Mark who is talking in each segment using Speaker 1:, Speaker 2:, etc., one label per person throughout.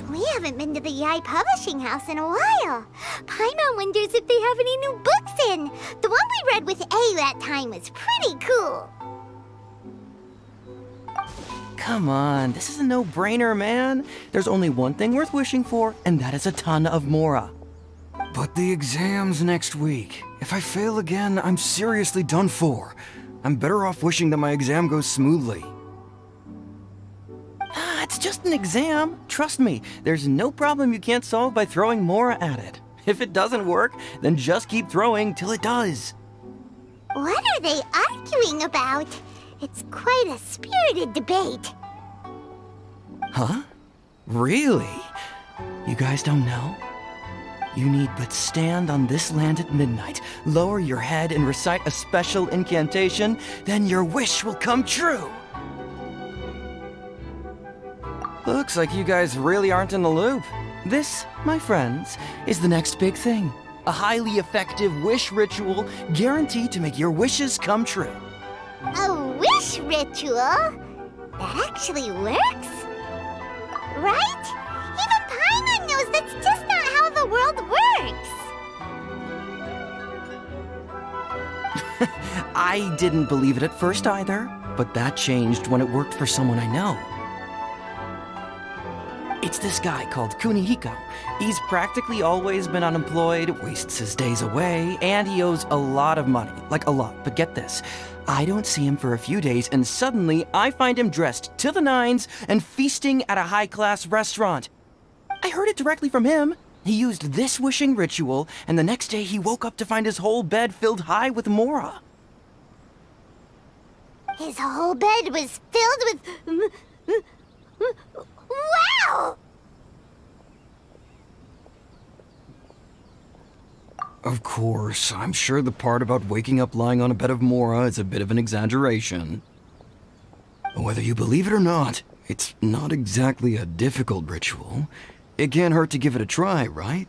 Speaker 1: We haven't been to the Yai Publishing House in a while. Paimon wonders if they have any new books in. The one we read with A that time was pretty cool.
Speaker 2: Come on, this is a no-brainer, man. There's only one thing worth wishing for, and that is a ton of Mora.
Speaker 3: But the exam's next week. If I fail again, I'm seriously done for. I'm better off wishing that my exam goes smoothly.
Speaker 2: It's just an exam. Trust me, there's no problem you can't solve by throwing Mora at it. If it doesn't work, then just keep throwing till it does.
Speaker 1: What are they arguing about? It's quite a spirited debate.
Speaker 2: Huh? Really? You guys don't know? You need but stand on this land at midnight, lower your head and recite a special incantation, then your wish will come true. Looks like you guys really aren't in the loop. This, my friends, is the next big thing. A highly effective wish ritual guaranteed to make your wishes come true.
Speaker 1: A wish ritual? That actually works? Right? Even Paimon knows that's just not how the world works.
Speaker 2: I didn't believe it at first either, but that changed when it worked for someone I know. It's this guy called Kunihiko. He's practically always been unemployed, wastes his days away, and he owes a lot of money. Like a lot, but get this. I don't see him for a few days, and suddenly I find him dressed to the nines and feasting at a high-class restaurant. I heard it directly from him. He used this wishing ritual, and the next day he woke up to find his whole bed filled high with Mora.
Speaker 1: His whole bed was filled with... Wow!
Speaker 3: Of course, I'm sure the part about waking up lying on a bed of Mora is a bit of an exaggeration. Whether you believe it or not, it's not exactly a difficult ritual. It can't hurt to give it a try, right?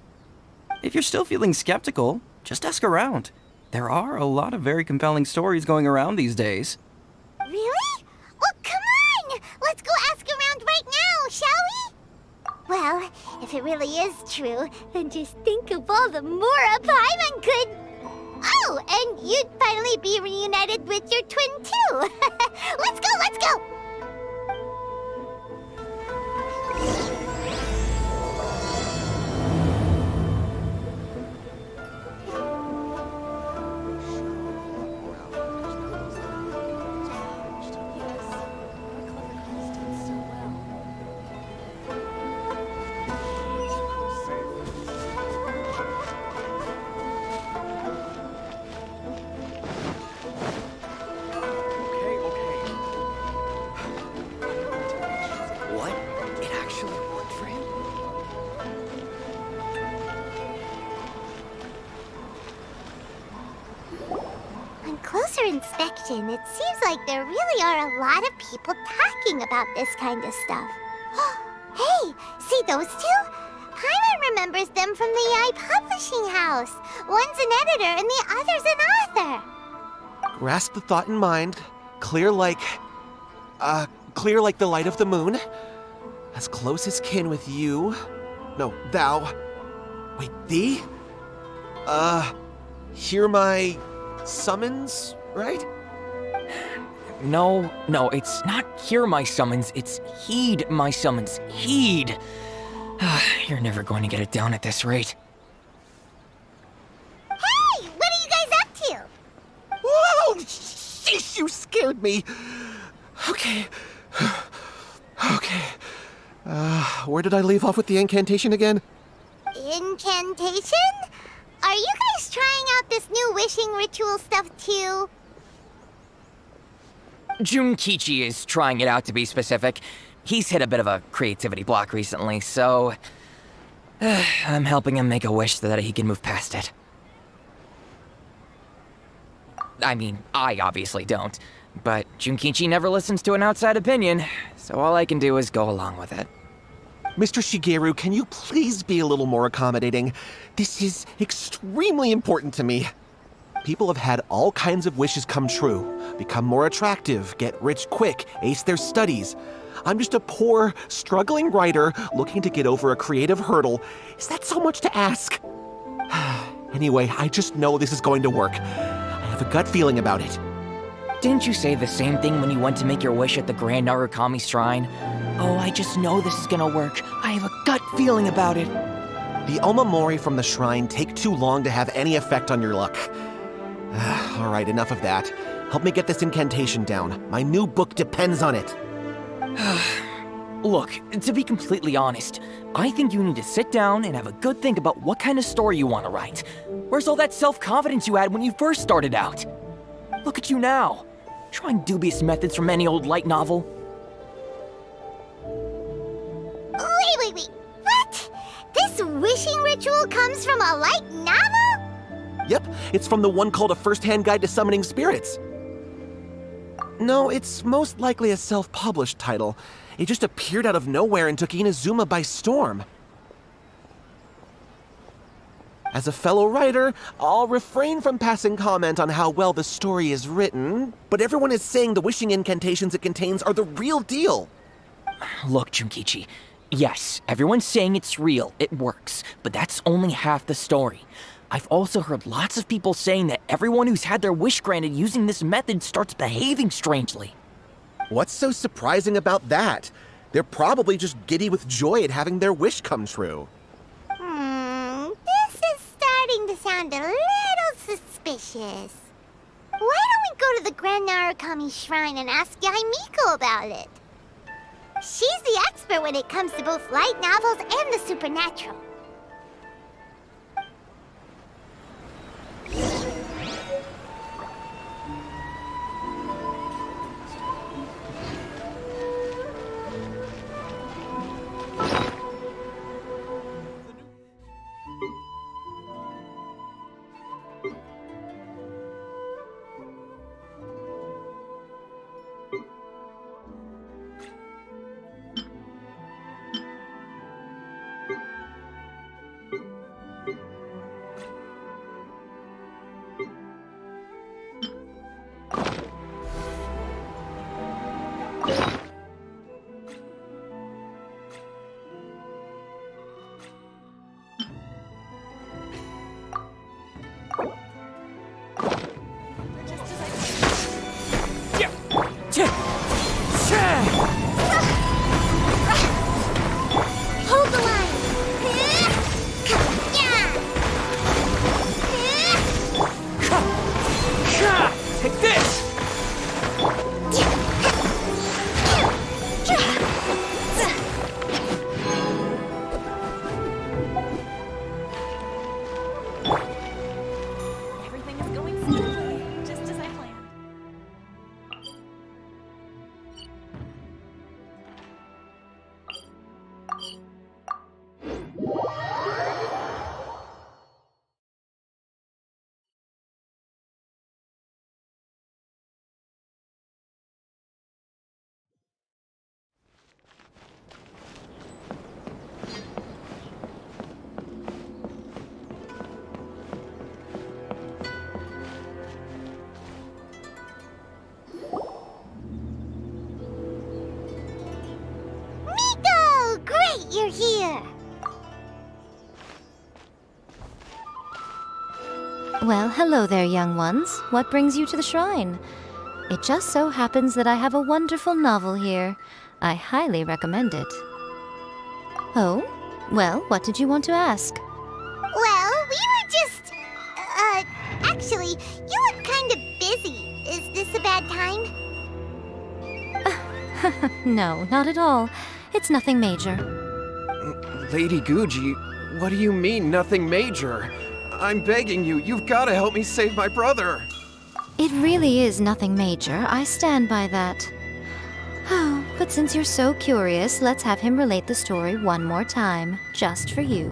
Speaker 2: If you're still feeling skeptical, just ask around. There are a lot of very compelling stories going around these days.
Speaker 1: Really? Well, come on! Let's go ask around right now, shall we? Well, if it really is true, then just think of all the Mora Paimon could... Oh, and you'd finally be reunited with your twin, too! Let's go, let's go! Closer inspection, it seems like there really are a lot of people talking about this kind of stuff. Hey, see those two? Paimon remembers them from the Yai Publishing House. One's an editor and the other's an author.
Speaker 4: Grasp the thought in mind. Clear like the light of the moon. As close as kin with you. No, thou. Wait, thee? Hear my summons, right?
Speaker 5: No, it's not hear my summons, it's heed my summons. Heed! You're never going to get it down at this rate.
Speaker 1: Hey! What are you guys up to?
Speaker 4: Whoa! Sheesh, you scared me! Okay. Where did I leave off with the incantation again?
Speaker 1: Incantation? Are you guys trying out this new wishing ritual stuff too?
Speaker 5: Junkichi is trying it out, to be specific. He's hit a bit of a creativity block recently, so... I'm helping him make a wish so that he can move past it. I mean, I obviously don't. But Junkichi never listens to an outside opinion, so all I can do is go along with it.
Speaker 4: Mr. Shigeru, can you please be a little more accommodating? This is extremely important to me. People have had all kinds of wishes come true. Become more attractive, get rich quick, ace their studies. I'm just a poor, struggling writer looking to get over a creative hurdle. Is that so much to ask? Anyway, I just know this is going to work. I have a gut feeling about it.
Speaker 5: Didn't you say the same thing when you went to make your wish at the Grand Narukami Shrine? Oh, I just know this is gonna work. I have a gut feeling about it.
Speaker 4: The Omamori from the shrine take too long to have any effect on your luck. All right, enough of that. Help me get this incantation down. My new book depends on it.
Speaker 5: Look, to be completely honest, I think you need to sit down and have a good think about what kind of story you want to write. Where's all that self-confidence you had when you first started out? Look at you now, trying dubious methods from any old light novel.
Speaker 1: Wait. What? This wishing ritual comes from a light novel?
Speaker 4: Yep, it's from the one called A First-Hand Guide to Summoning Spirits. No, it's most likely a self-published title. It just appeared out of nowhere and took Inazuma by storm. As a fellow writer, I'll refrain from passing comment on how well the story is written, but everyone is saying the wishing incantations it contains are the real deal.
Speaker 5: Look, Junkichi, yes, everyone's saying it's real, it works, but that's only half the story. I've also heard lots of people saying that everyone who's had their wish granted using this method starts behaving strangely.
Speaker 4: What's so surprising about that? They're probably just giddy with joy at having their wish come true.
Speaker 1: This is starting to sound a little suspicious. Why don't we go to the Grand Narukami Shrine and ask Yaimiko about it? She's the expert when it comes to both light novels and the supernatural. Hold the line!
Speaker 5: Take this!
Speaker 6: Everything is going smoothly, just as I planned.
Speaker 1: Miko! Great, you're here!
Speaker 7: Well, hello there, young ones. What brings you to the shrine? It just so happens that I have a wonderful novel here. I highly recommend it. Oh? Well, what did you want to ask?
Speaker 1: Well, we were just... actually, you look kind of busy. Is this a bad time?
Speaker 7: No, not at all. It's nothing major.
Speaker 8: Lady Guji, what do you mean, nothing major? I'm begging you, you've got to help me save my brother.
Speaker 7: It really is nothing major. I stand by that. Oh, but since you're so curious, let's have him relate the story one more time, just for you.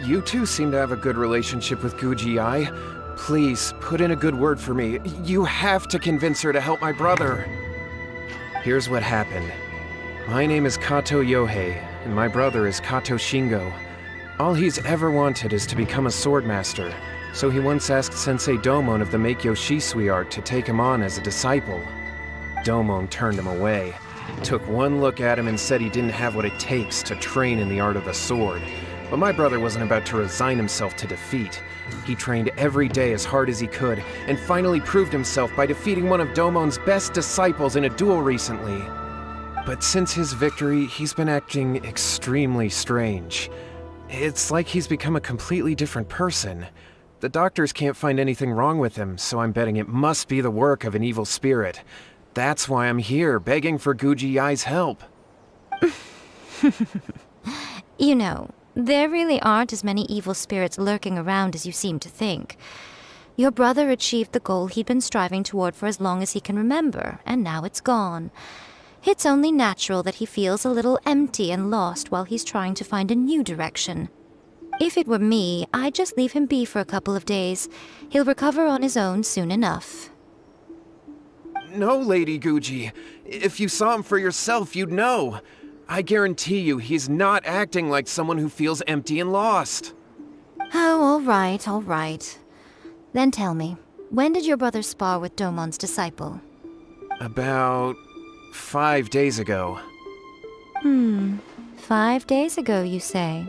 Speaker 8: You two seem to have a good relationship with Guji-ai. Please, put in a good word for me. You have to convince her to help my brother. Here's what happened. My name is Kato Yohei, and my brother is Kato Shingo. All he's ever wanted is to become a swordmaster, so he once asked Sensei Domon of the Meikyo Shisui art to take him on as a disciple. Domon turned him away. took one look at him and said he didn't have what it takes to train in the art of the sword. But my brother wasn't about to resign himself to defeat. He trained every day as hard as he could, and finally proved himself by defeating one of Domon's best disciples in a duel recently. But since his victory, he's been acting extremely strange. It's like he's become a completely different person. The doctors can't find anything wrong with him, so I'm betting it must be the work of an evil spirit. That's why I'm here, begging for Guji Yai's help.
Speaker 7: You know, there really aren't as many evil spirits lurking around as you seem to think. Your brother achieved the goal he'd been striving toward for as long as he can remember, and now it's gone. It's only natural that he feels a little empty and lost while he's trying to find a new direction. If it were me, I'd just leave him be for a couple of days. He'll recover on his own soon enough.
Speaker 8: No, Lady Guji. If you saw him for yourself, you'd know. I guarantee you he's not acting like someone who feels empty and lost.
Speaker 7: Oh, all right, all right. Then tell me, when did your brother spar with Domon's disciple?
Speaker 8: About 5 days ago.
Speaker 7: 5 days ago, you say?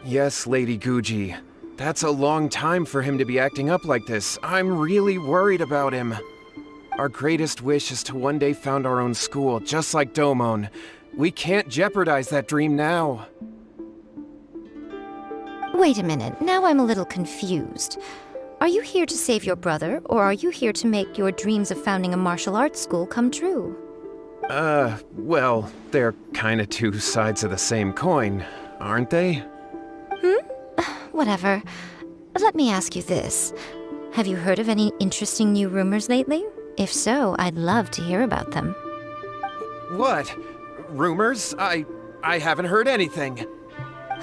Speaker 8: Yes, Lady Guji. That's a long time for him to be acting up like this. I'm really worried about him. Our greatest wish is to one day found our own school, just like Domon. We can't jeopardize that dream now.
Speaker 7: Wait a minute, now I'm a little confused. Are you here to save your brother, or are you here to make your dreams of founding a martial arts school come true?
Speaker 8: Well, they're kinda two sides of the same coin, aren't they?
Speaker 7: Whatever. Let me ask you this. Have you heard of any interesting new rumors lately? If so, I'd love to hear about them.
Speaker 8: What? Rumors? I haven't heard anything.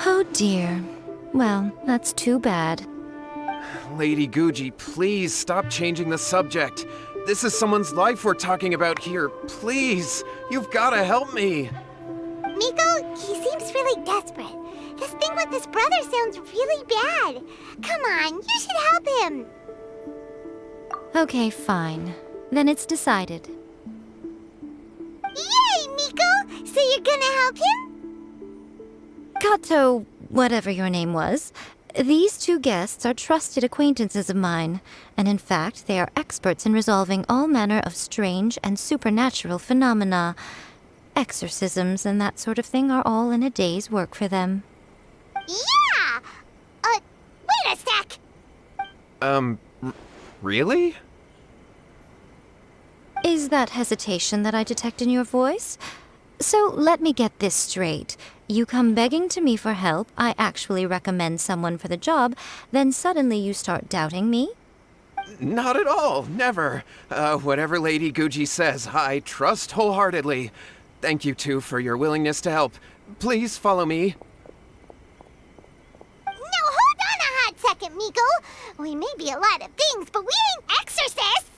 Speaker 7: Oh dear. Well, that's too bad.
Speaker 8: Lady Guji, please stop changing the subject. This is someone's life we're talking about here. Please, you've gotta help me.
Speaker 1: Miko, he seems really desperate. This thing with his brother sounds really bad. Come on, you should help him.
Speaker 7: Okay, fine. Then it's decided.
Speaker 1: Yay, Miko! So you're gonna help him?
Speaker 7: Kato, whatever your name was, these two guests are trusted acquaintances of mine, and in fact, they are experts in resolving all manner of strange and supernatural phenomena. Exorcisms and that sort of thing are all in a day's work for them.
Speaker 1: Yeah! Wait a sec!
Speaker 8: Really?
Speaker 7: Is that hesitation that I detect in your voice? So let me get this straight. You come begging to me for help, I actually recommend someone for the job, then suddenly you start doubting me?
Speaker 8: Not at all, never. Whatever Lady Guji says, I trust wholeheartedly. Thank you two for your willingness to help. Please follow me.
Speaker 1: Now hold on a hot second, Miko. We may be a lot of things, but we ain't exorcists!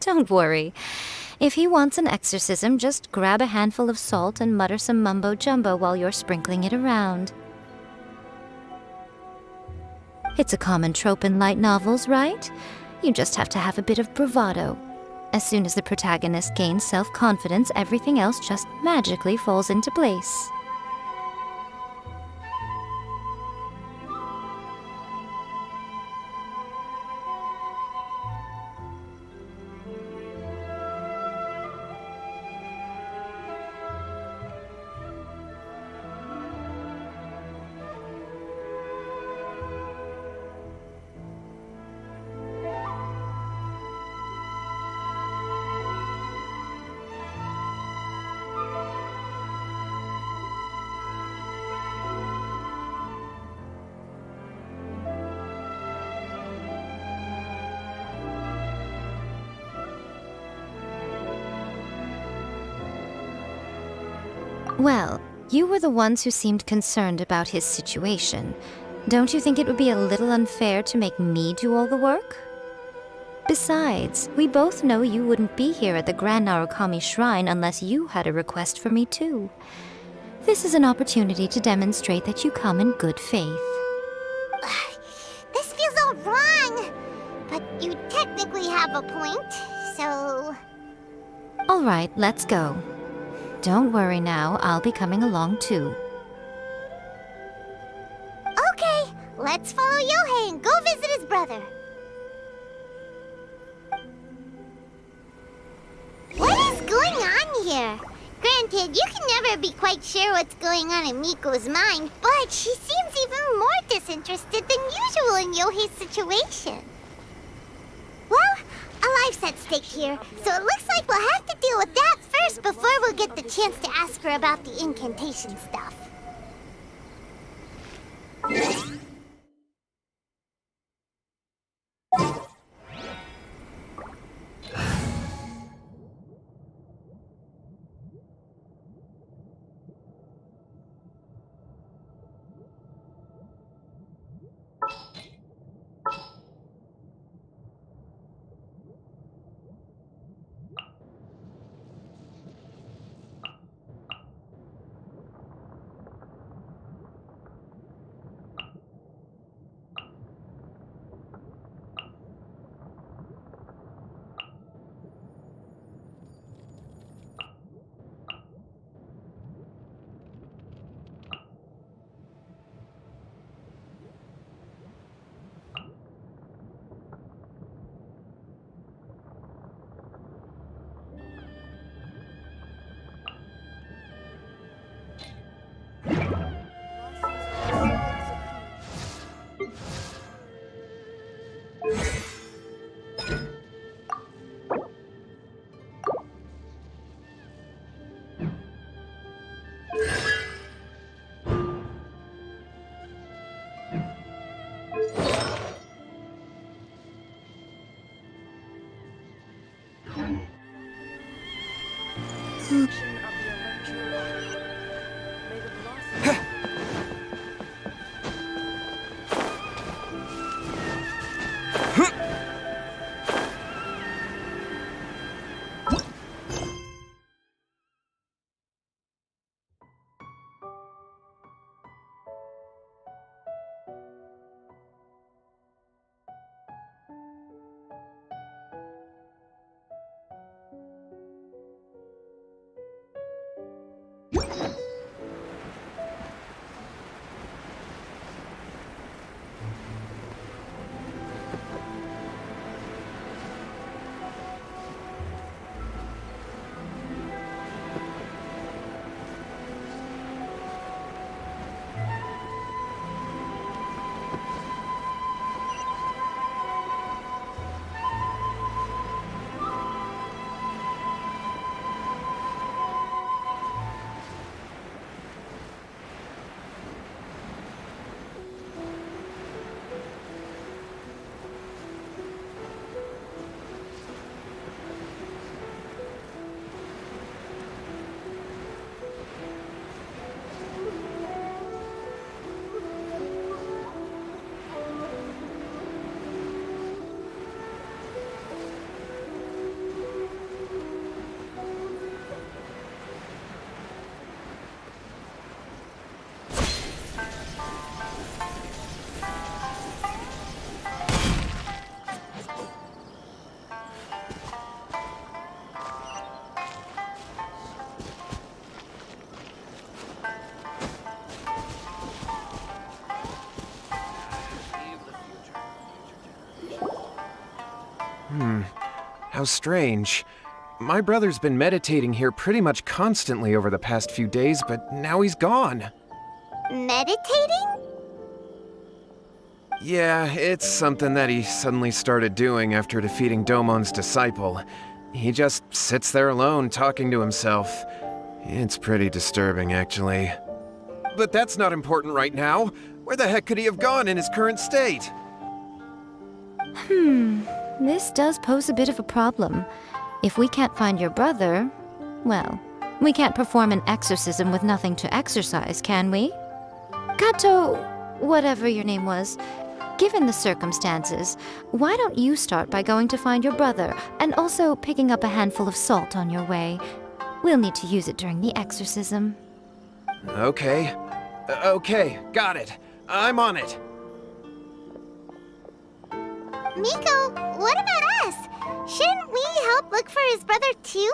Speaker 7: Don't worry. If he wants an exorcism, just grab a handful of salt and mutter some mumbo-jumbo while you're sprinkling it around. It's a common trope in light novels, right? You just have to have a bit of bravado. As soon as the protagonist gains self-confidence, everything else just magically falls into place. Well, you were the ones who seemed concerned about his situation. Don't you think it would be a little unfair to make me do all the work? Besides, we both know you wouldn't be here at the Grand Narukami Shrine unless you had a request for me too. This is an opportunity to demonstrate that you come in good faith.
Speaker 1: This feels all wrong. But you technically have a point, so...
Speaker 7: Alright, let's go. Don't worry now, I'll be coming along too.
Speaker 1: Okay, let's follow Yohei and go visit his brother. What is going on here? Granted, you can never be quite sure what's going on in Miko's mind, but she seems even more disinterested than usual in Yohei's situation. Well, a life's at stake here, so it looks like we'll have to deal with that first before we'll get the chance to ask her about the incantation stuff.
Speaker 8: How strange. My brother's been meditating here pretty much constantly over the past few days, but now he's gone.
Speaker 1: Meditating?
Speaker 8: Yeah, it's something that he suddenly started doing after defeating Domon's disciple. He just sits there alone, talking to himself. It's pretty disturbing, actually. But that's not important right now. Where the heck could he have gone in his current state?
Speaker 7: This does pose a bit of a problem. If we can't find your brother, well, we can't perform an exorcism with nothing to exorcise, can we? Kato, whatever your name was, Given the circumstances, why don't you start by going to find your brother and also picking up a handful of salt on your way? We'll need to use it during the exorcism.
Speaker 8: Okay. Okay, got it. I'm on it.
Speaker 1: Miko, what about us? Shouldn't we help look for his brother too?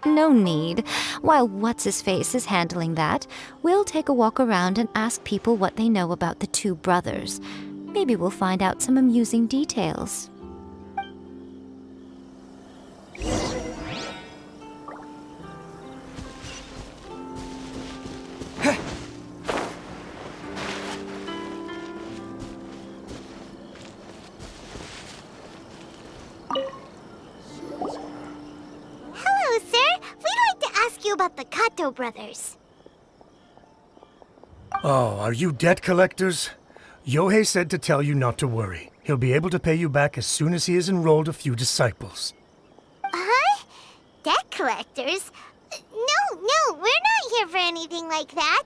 Speaker 7: No need. While What's-His-Face is handling that, we'll take a walk around and ask people what they know about the two brothers. Maybe we'll find out some amusing details.
Speaker 1: Hello, sir. We'd like to ask you about the Kato brothers.
Speaker 9: Oh, are you debt collectors? Yohei said to tell you not to worry. He'll be able to pay you back as soon as he has enrolled a few disciples.
Speaker 1: Huh? Debt collectors? No, we're not here for anything like that.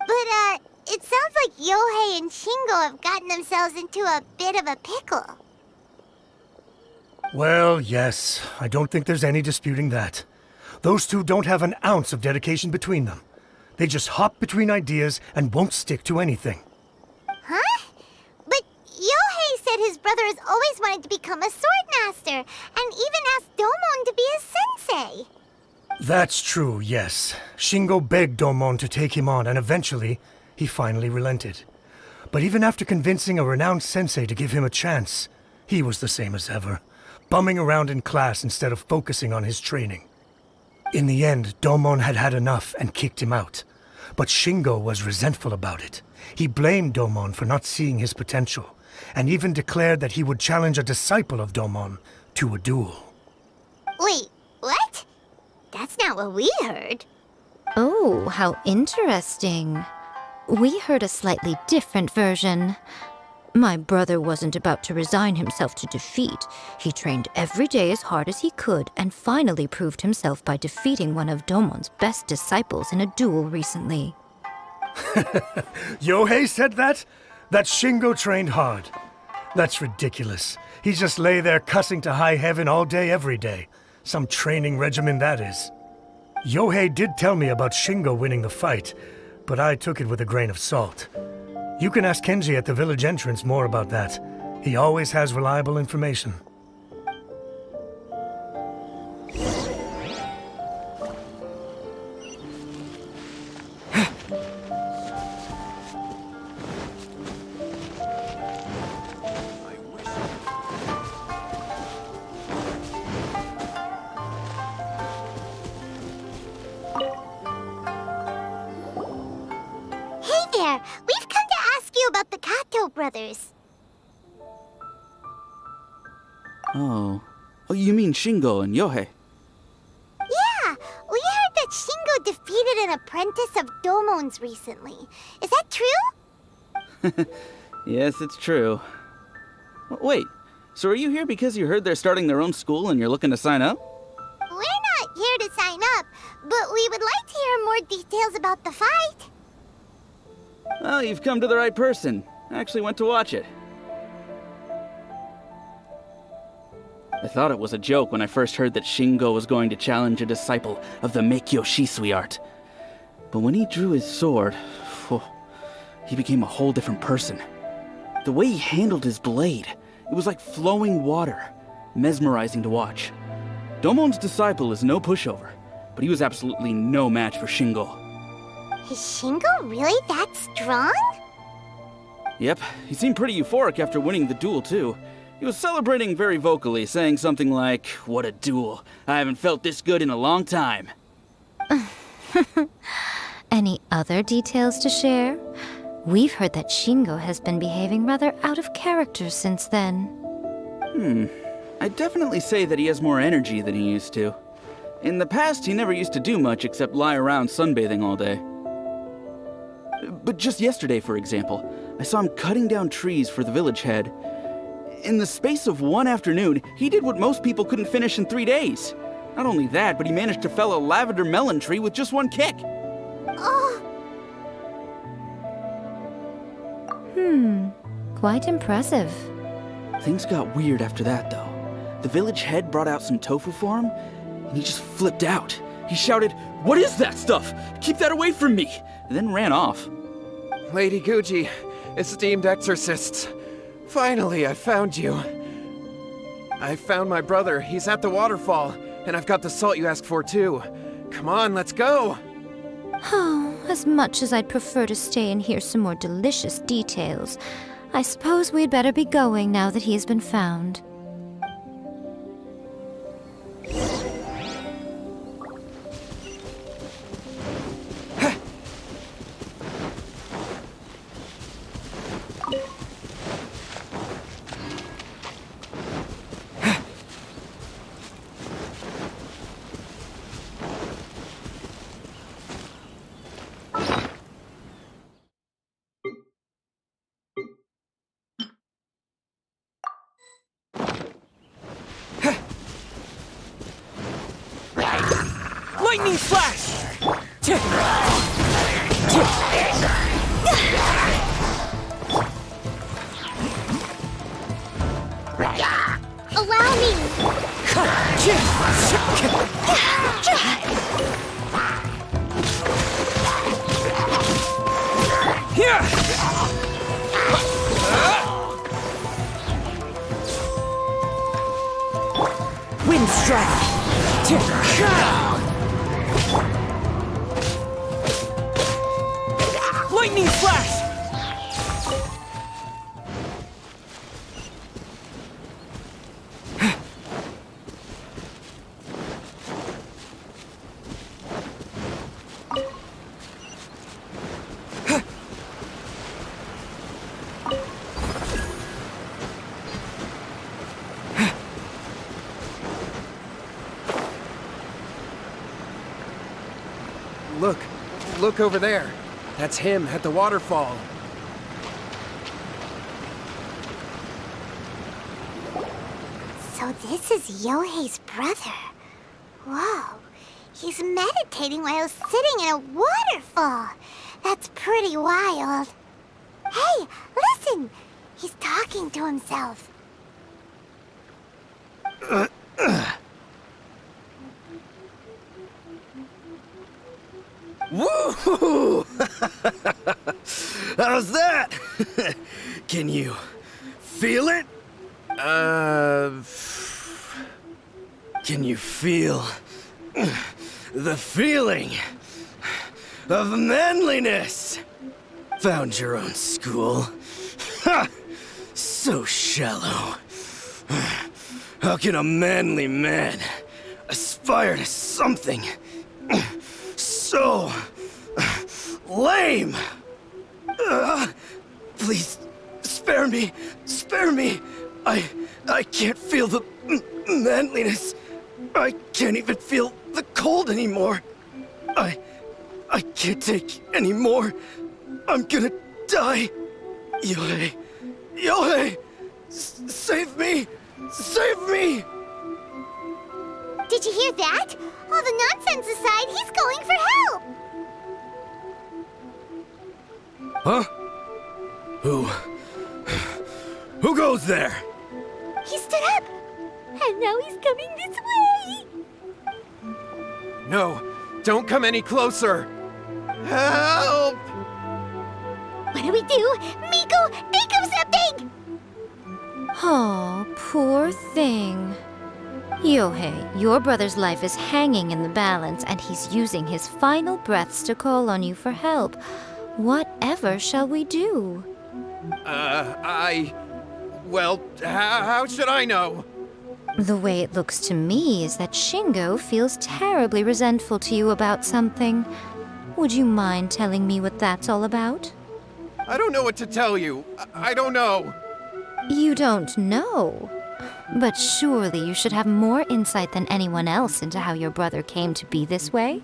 Speaker 1: But, it sounds like Yohei and Shingo have gotten themselves into a bit of a pickle.
Speaker 9: Well, yes, I don't think there's any disputing that. Those two don't have an ounce of dedication between them. They just hop between ideas and won't stick to anything.
Speaker 1: Huh? But Yohei said his brother has always wanted to become a sword master, and even asked Domon to be his sensei.
Speaker 9: That's true, yes. Shingo begged Domon to take him on, and eventually, he finally relented. But even after convincing a renowned sensei to give him a chance, he was the same as ever, bumming around in class instead of focusing on his training. In the end, Domon had had enough and kicked him out. But Shingo was resentful about it. He blamed Domon for not seeing his potential, and even declared that he would challenge a disciple of Domon to a duel.
Speaker 1: Wait, what? That's not what we heard.
Speaker 7: Oh, how interesting. We heard a slightly different version. My brother wasn't about to resign himself to defeat. He trained every day as hard as he could and finally proved himself by defeating one of Domon's best disciples in a duel recently.
Speaker 9: Yohei said that? That Shingo trained hard. That's ridiculous. He just lay there cussing to high heaven all day every day. Some training regimen that is. Yohei did tell me about Shingo winning the fight, but I took it with a grain of salt. You can ask Kenji at the village entrance more about that. He always has reliable information.
Speaker 1: Hey there, we've come to ask you about the Kato brothers.
Speaker 10: Oh, you mean Shingo and Yohei?
Speaker 1: Yeah, we heard that Shingo defeated an apprentice of Domon's recently. Is that true?
Speaker 10: Yes, it's true. Wait, so are you here because you heard they're starting their own school and you're looking to sign up?
Speaker 1: We're not here to sign up, but we would like to hear more details about the fight.
Speaker 10: Well, you've come to the right person. I actually went to watch it. I thought it was a joke when I first heard that Shingo was going to challenge a disciple of the Meikyo Shisui art. But when he drew his sword, he became a whole different person. The way he handled his blade, it was like flowing water, mesmerizing to watch. Domon's disciple is no pushover, but he was absolutely no match for Shingo.
Speaker 1: Is Shingo really that strong?
Speaker 10: Yep, he seemed pretty euphoric after winning the duel, too. He was celebrating very vocally, saying something like, "What a duel. I haven't felt this good in a long time."
Speaker 7: Any other details to share? We've heard that Shingo has been behaving rather out of character since then.
Speaker 10: I'd definitely say that he has more energy than he used to. In the past, he never used to do much except lie around sunbathing all day. But just yesterday, for example, I saw him cutting down trees for the village head. In the space of one afternoon, he did what most people couldn't finish in 3 days. Not only that, but he managed to fell a lavender melon tree with just one kick.
Speaker 1: Oh,
Speaker 7: Quite impressive.
Speaker 10: Things got weird after that, though. The village head brought out some tofu for him, and he just flipped out. He shouted, "What is that stuff? Keep that away from me!" and then ran off.
Speaker 8: Lady Guji, esteemed exorcists. Finally, I found you. I found my brother. He's at the waterfall, and I've got the salt you asked for, too. Come on, let's go!
Speaker 7: Oh, as much as I'd prefer to stay and hear some more delicious details, I suppose we'd better be going now that he has been found.
Speaker 5: Lightning flash!
Speaker 1: Allow me!
Speaker 5: Wind strike! Lightning flash!
Speaker 8: Look over there. That's him at the waterfall.
Speaker 1: So this is Yohei's brother. Whoa. He's meditating while sitting in a waterfall. That's pretty wild. Hey, listen! He's talking to himself.
Speaker 3: Woo! How's that? Can you feel it? Can you feel the feeling of manliness? Found your own school. Ha! So shallow. How can a manly man aspire to something so lame? Please, spare me. Spare me. I can't feel the manliness. I can't even feel the cold anymore. I can't take any more. I'm gonna die. Yohei. Yohei! Save me! Save me!
Speaker 1: Did you hear that? All the nonsense aside, he's going for help!
Speaker 3: Huh? Who goes there?
Speaker 1: He stood up! And now he's coming this way!
Speaker 8: No, don't come any closer. Help!
Speaker 1: What do we do? Miko, think of something!
Speaker 7: Oh, poor thing. Yohei, your brother's life is hanging in the balance, and he's using his final breaths to call on you for help. Whatever shall we do?
Speaker 8: Well, how should I know?
Speaker 7: The way it looks to me is that Shingo feels terribly resentful to you about something. Would you mind telling me what that's all about?
Speaker 8: I don't know what to tell you. I don't know.
Speaker 7: You don't know? But surely you should have more insight than anyone else into how your brother came to be this way?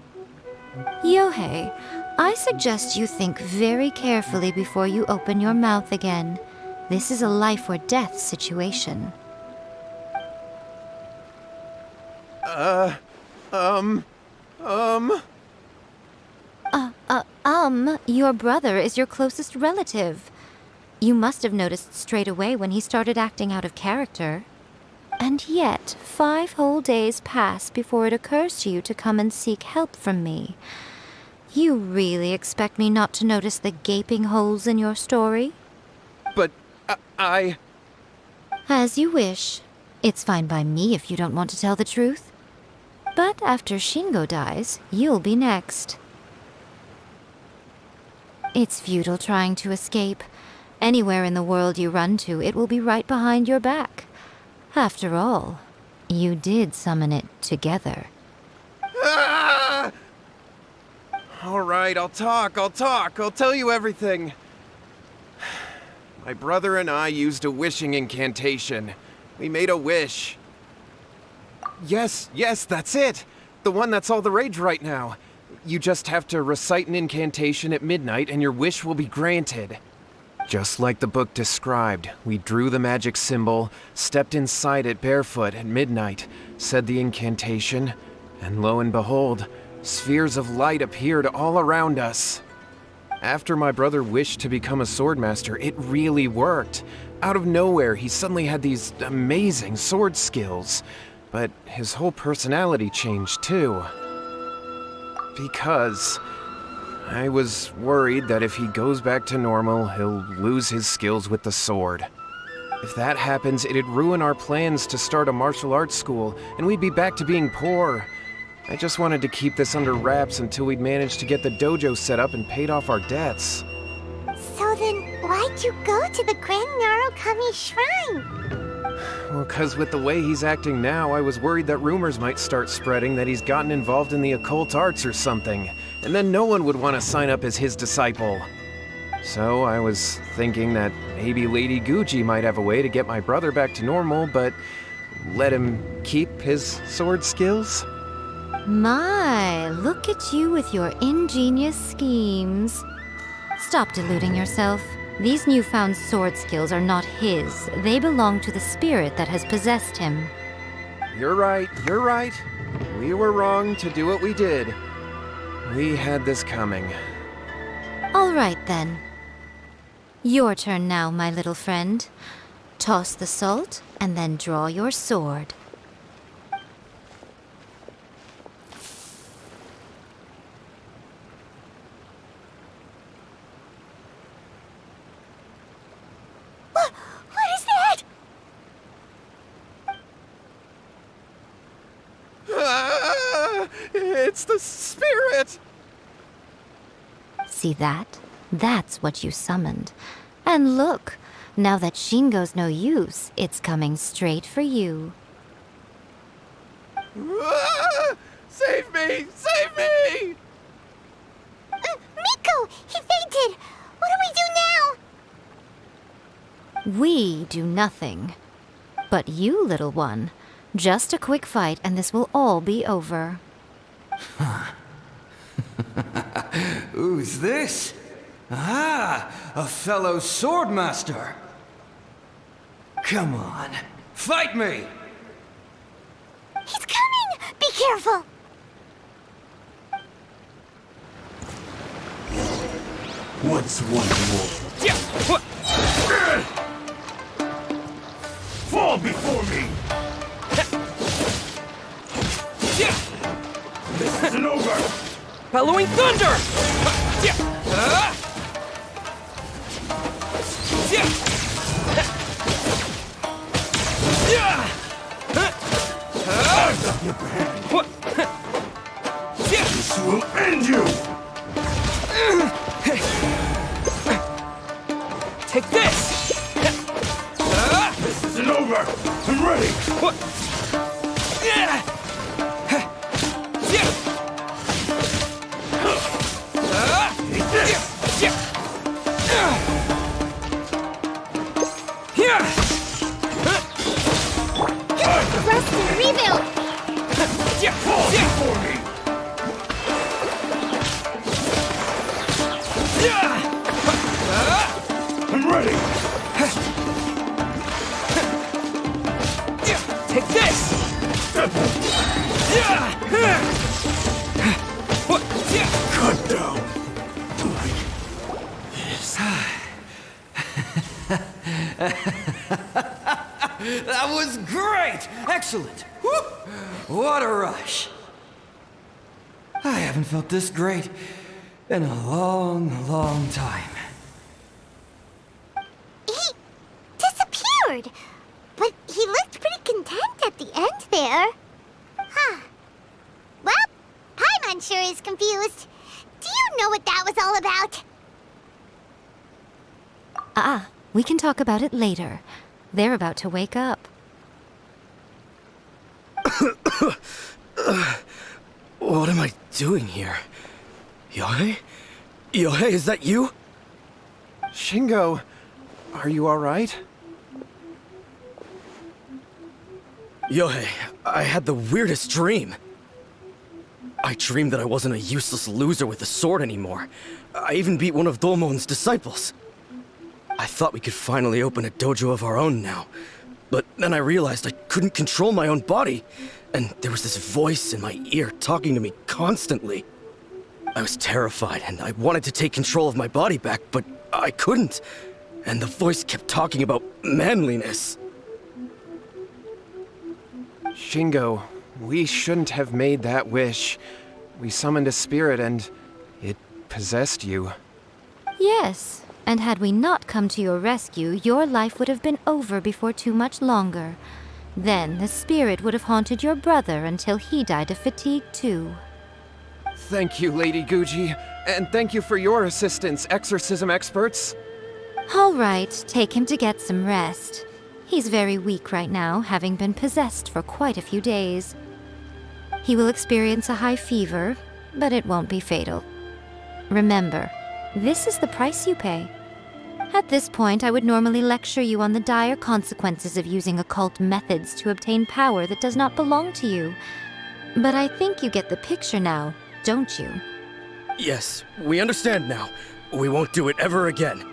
Speaker 7: Yohei, I suggest you think very carefully before you open your mouth again. This is a life or death situation. Your brother is your closest relative. You must have noticed straight away when he started acting out of character. And yet, 5 whole days pass before it occurs to you to come and seek help from me. You really expect me not to notice the gaping holes in your story?
Speaker 8: But I...
Speaker 7: As you wish. It's fine by me if you don't want to tell the truth. But after Shingo dies, you'll be next. It's futile trying to escape. Anywhere in the world you run to, it will be right behind your back. After all, you did summon it together.
Speaker 8: Ah! All right, I'll talk. I'll tell you everything. My brother and I used a wishing incantation. We made a wish. Yes, that's it. The one that's all the rage right now. You just have to recite an incantation at midnight and your wish will be granted. Just like the book described, we drew the magic symbol, stepped inside it barefoot at midnight, said the incantation, and lo and behold, spheres of light appeared all around us. After my brother wished to become a swordmaster, it really worked. Out of nowhere, he suddenly had these amazing sword skills. But his whole personality changed too. Because I was worried that if he goes back to normal, he'll lose his skills with the sword. If that happens, it'd ruin our plans to start a martial arts school, and we'd be back to being poor. I just wanted to keep this under wraps until we'd managed to get the dojo set up and paid off our debts.
Speaker 1: So then, why'd you go to the Grand Narukami Shrine?
Speaker 8: Well, 'cause with the way he's acting now, I was worried that rumors might start spreading that he's gotten involved in the occult arts or something, and then no one would want to sign up as his disciple. So I was thinking that maybe Lady Guji might have a way to get my brother back to normal, but let him keep his sword skills?
Speaker 7: My, look at you with your ingenious schemes. Stop deluding yourself. These newfound sword skills are not his. They belong to the spirit that has possessed him.
Speaker 8: You're right. We were wrong to do what we did. We had this coming.
Speaker 7: All right, then. Your turn now, my little friend. Toss the salt, and then draw your sword.
Speaker 1: What is that?
Speaker 8: Ah, it's the spirit!
Speaker 7: See that? That's what you summoned. And look, now that Shingo's no use, it's coming straight for you.
Speaker 8: Ah, save me! Save me!
Speaker 1: Miko! He fainted! What do we do now?
Speaker 7: We do nothing. But you, little one, just a quick fight and this will all be over.
Speaker 3: Who's this? Ah, a fellow swordmaster. Come on, fight me!
Speaker 1: He's coming! Be careful!
Speaker 11: What's one more? Fall before me! This isn't over!
Speaker 5: Bellowing thunder!
Speaker 11: Eyes up your hand! This will end you!
Speaker 5: Take this!
Speaker 11: This isn't over! I'm ready! Take this!
Speaker 1: Rest and rebuild!
Speaker 11: Fall before me! I'm ready!
Speaker 5: Take this!
Speaker 11: Cut down! Like this.
Speaker 2: Excellent! Woo! What a rush! I haven't felt this great in a long, long time.
Speaker 1: He disappeared, but he looked pretty content at the end there. Huh. Well, Paimon sure is confused. Do you know what that was all about?
Speaker 7: We can talk about it later. They're about to wake up.
Speaker 3: What am I doing here? Yohei? Yohei, is that you?
Speaker 8: Shingo, are you alright?
Speaker 3: Yohei, I had the weirdest dream. I dreamed that I wasn't a useless loser with a sword anymore. I even beat one of Domon's disciples. I thought we could finally open a dojo of our own now. But then I realized I couldn't control my own body, and there was this voice in my ear talking to me constantly. I was terrified, and I wanted to take control of my body back, but I couldn't. And the voice kept talking about manliness.
Speaker 8: Shingo, we shouldn't have made that wish. We summoned a spirit and it possessed you.
Speaker 7: Yes, and had we not come to your rescue, your life would have been over before too much longer. Then the spirit would have haunted your brother until he died of fatigue too.
Speaker 8: Thank you, Lady Guji, and thank you for your assistance, exorcism experts.
Speaker 7: All right, take him to get some rest. He's very weak right now, having been possessed for quite a few days. He will experience a high fever, but it won't be fatal. Remember, this is the price you pay. At this point, I would normally lecture you on the dire consequences of using occult methods to obtain power that does not belong to you. But I think you get the picture now, don't you?
Speaker 3: Yes, we understand now. We won't do it ever again.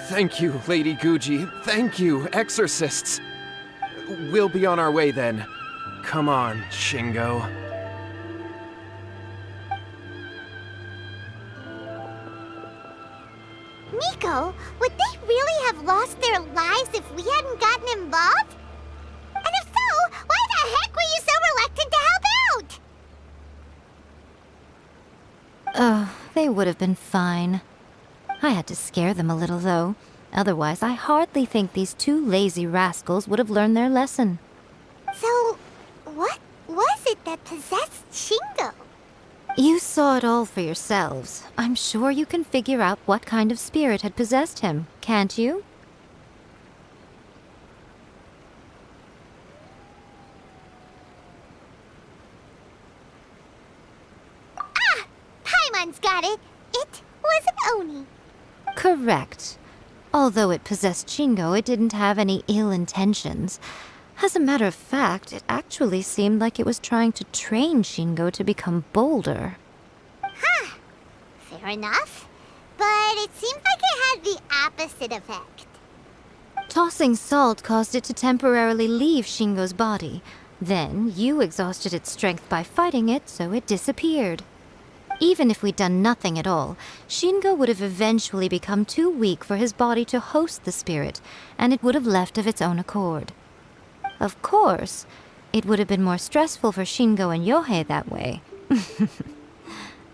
Speaker 8: Thank you, Lady Guji. Thank you, exorcists. We'll be on our way then. Come on, Shingo.
Speaker 1: Miko, would they really have lost their lives if we hadn't gotten involved? And if so, why the heck were you so reluctant to help out?
Speaker 7: Oh, they would have been fine. I had to scare them a little, though. Otherwise, I hardly think these two lazy rascals would have learned their lesson.
Speaker 1: So, what was it that possessed Shingo?
Speaker 7: You saw it all for yourselves. I'm sure you can figure out what kind of spirit had possessed him, can't you?
Speaker 1: Ah! Paimon's got it. It was an Oni.
Speaker 7: Correct. Although it possessed Shingo, it didn't have any ill intentions. As a matter of fact, it actually seemed like it was trying to train Shingo to become bolder.
Speaker 1: Huh. Fair enough. But it seems like it had the opposite effect.
Speaker 7: Tossing salt caused it to temporarily leave Shingo's body. Then, you exhausted its strength by fighting it, so it disappeared. Even if we'd done nothing at all, Shingo would have eventually become too weak for his body to host the spirit, and it would have left of its own accord. Of course, it would have been more stressful for Shingo and Yohei that way.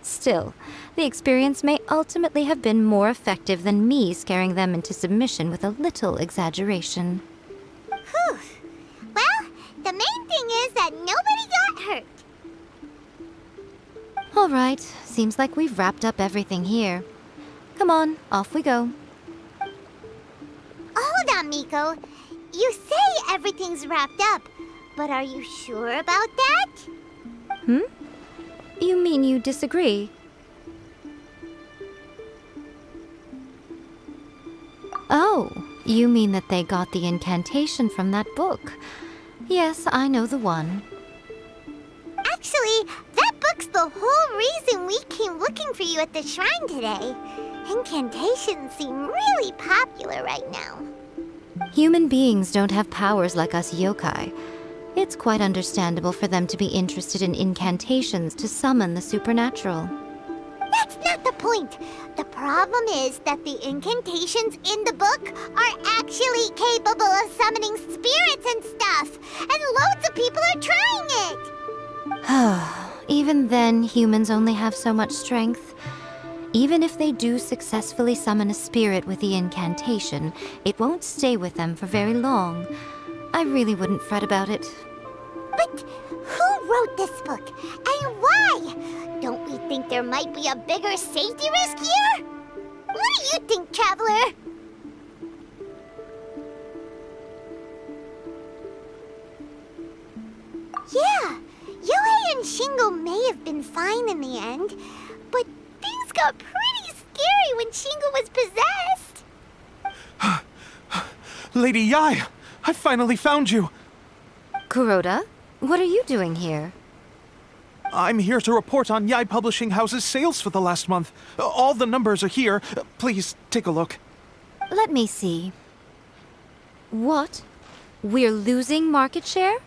Speaker 7: Still, the experience may ultimately have been more effective than me scaring them into submission with a little exaggeration.
Speaker 1: Whew. Well, the main thing is that nobody got hurt.
Speaker 7: All right, seems like we've wrapped up everything here. Come on, off we go.
Speaker 1: Hold on, Miko. You say everything's wrapped up, but are you sure about that?
Speaker 7: You mean you disagree? Oh, you mean that they got the incantation from that book. Yes, I know the one.
Speaker 1: Actually, that book's the whole reason we came looking for you at the shrine today. Incantations seem really popular right now.
Speaker 7: Human beings don't have powers like us yokai. It's quite understandable for them to be interested in incantations to summon the supernatural.
Speaker 1: No, That's not the point. The problem is that the incantations in the book are actually capable of summoning spirits and stuff. And loads of people are trying it.
Speaker 7: Even then, humans only have so much strength. Even if they do successfully summon a spirit with the incantation, it won't stay with them for very long. I really wouldn't fret about it.
Speaker 1: But who wrote this book? And why? Don't we think there might be a bigger safety risk here? What do you think, Traveler? Yeah, Yohei and Shingo may have been fine in the end, but things got pretty scary when Shingo was possessed.
Speaker 4: Lady Yai, I finally found you.
Speaker 7: Kuroda, what are you doing here?
Speaker 4: I'm here to report on Yai Publishing House's sales for the last month. All the numbers are here. Please, take a look.
Speaker 7: Let me see. What? We're losing market share?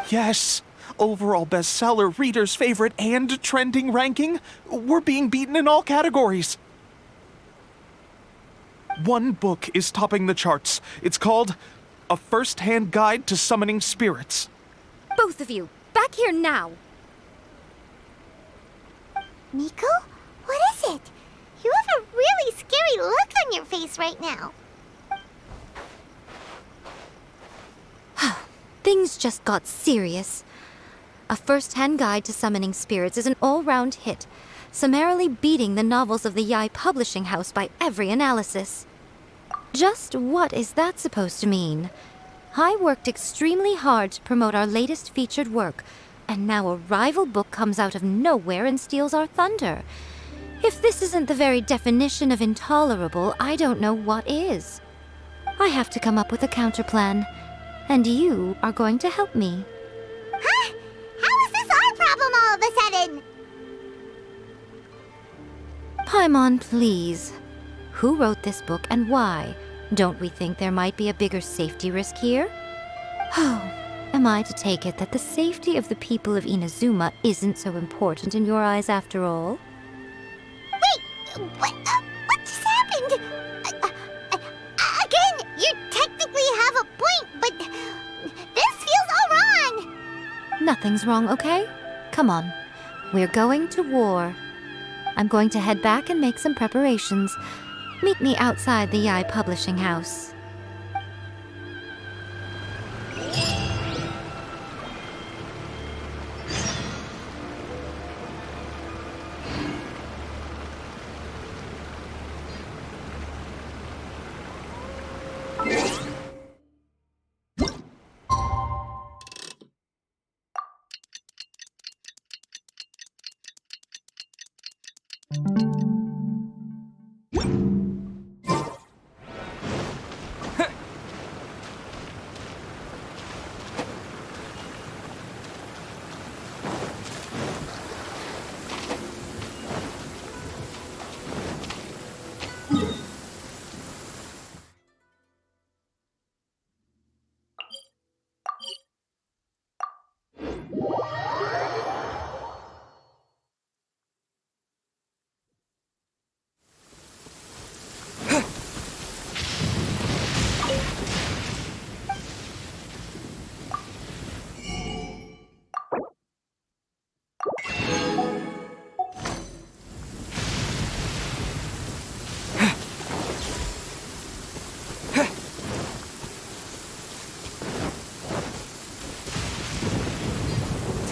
Speaker 4: Yes. Overall bestseller, reader's favorite, and trending ranking. We're being beaten in all categories. One book is topping the charts. It's called A First-Hand Guide to Summoning Spirits.
Speaker 7: Both of you, back here now!
Speaker 1: Nico? What is it? You have a really scary look on your face right now.
Speaker 7: Things just got serious. A First-Hand Guide to Summoning Spirits is an all-round hit, summarily beating the novels of the Yai Publishing House by every analysis. Just what is that supposed to mean? I worked extremely hard to promote our latest featured work, and now a rival book comes out of nowhere and steals our thunder. If this isn't the very definition of intolerable, I don't know what is. I have to come up with a counterplan, and you are going to help me.
Speaker 1: Huh? How is this our problem all of a sudden?
Speaker 7: Paimon, please. Who wrote this book and why? Don't we think there might be a bigger safety risk here? Oh, am I to take it that the safety of the people of Inazuma isn't so important in your eyes after all?
Speaker 1: Wait, what just happened? Again, you technically have a point, but this feels all wrong.
Speaker 7: Nothing's wrong, okay? Come on. We're going to war. I'm going to head back and make some preparations. Meet me outside the Yai Publishing House.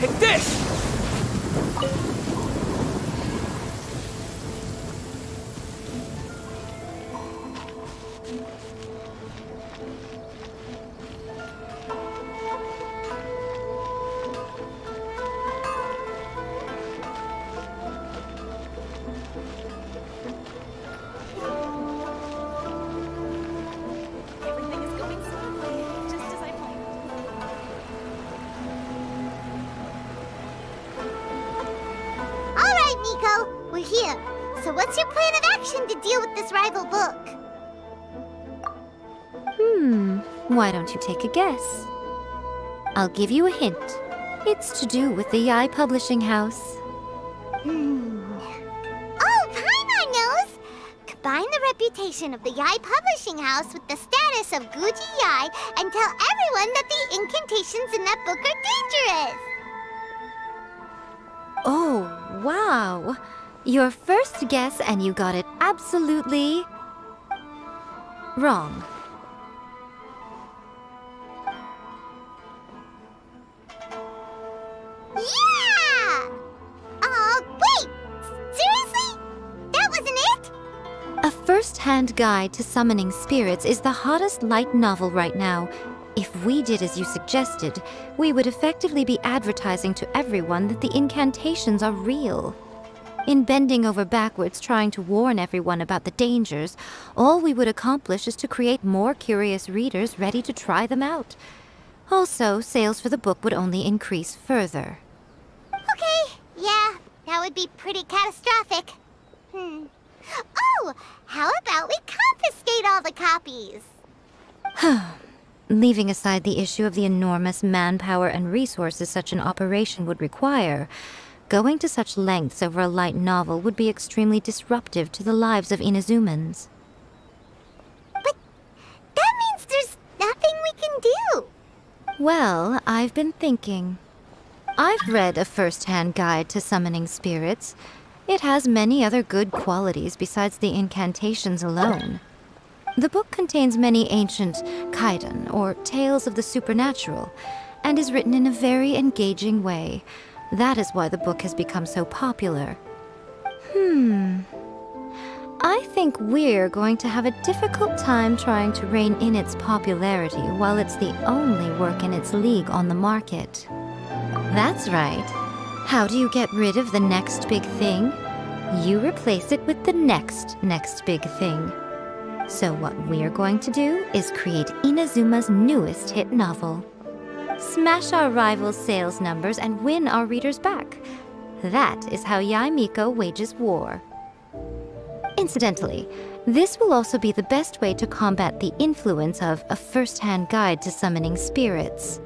Speaker 5: Take this!
Speaker 6: Everything is going smoothly, just as I planned.
Speaker 1: All right, Nico, we're here. So what's your plan of action to deal with this rival book?
Speaker 7: Why don't you take a guess? I'll give you a hint. It's to do with the Yai Publishing House.
Speaker 1: Oh, Paimon knows! Combine the reputation of the Yai Publishing House with the status of Guji Yai and tell everyone that the incantations in that book are dangerous!
Speaker 7: Oh, wow. Your first guess and you got it absolutely wrong.
Speaker 1: Yeah! Wait! Seriously? That wasn't it?
Speaker 7: A first-hand guide to summoning spirits is the hottest light novel right now. If we did as you suggested, we would effectively be advertising to everyone that the incantations are real. In bending over backwards trying to warn everyone about the dangers, all we would accomplish is to create more curious readers ready to try them out. Also, sales for the book would only increase further.
Speaker 1: Okay, yeah, that would be pretty catastrophic. Oh, how about we confiscate all the copies?
Speaker 7: Leaving aside the issue of the enormous manpower and resources such an operation would require, going to such lengths over a light novel would be extremely disruptive to the lives of Inazumans.
Speaker 1: But that means there's nothing we can do.
Speaker 7: Well, I've been thinking. I've read a first-hand guide to summoning spirits. It has many other good qualities besides the incantations alone. The book contains many ancient kaidan, or tales of the supernatural, and is written in a very engaging way. That is why the book has become so popular. I think we're going to have a difficult time trying to rein in its popularity while it's the only work in its league on the market. That's right. How do you get rid of the next big thing? You replace it with the next big thing. So what we're going to do is create Inazuma's newest hit novel. Smash our rivals' sales numbers and win our readers back. That is how Yae Miko wages war. Incidentally, this will also be the best way to combat the influence of a first-hand guide to summoning spirits.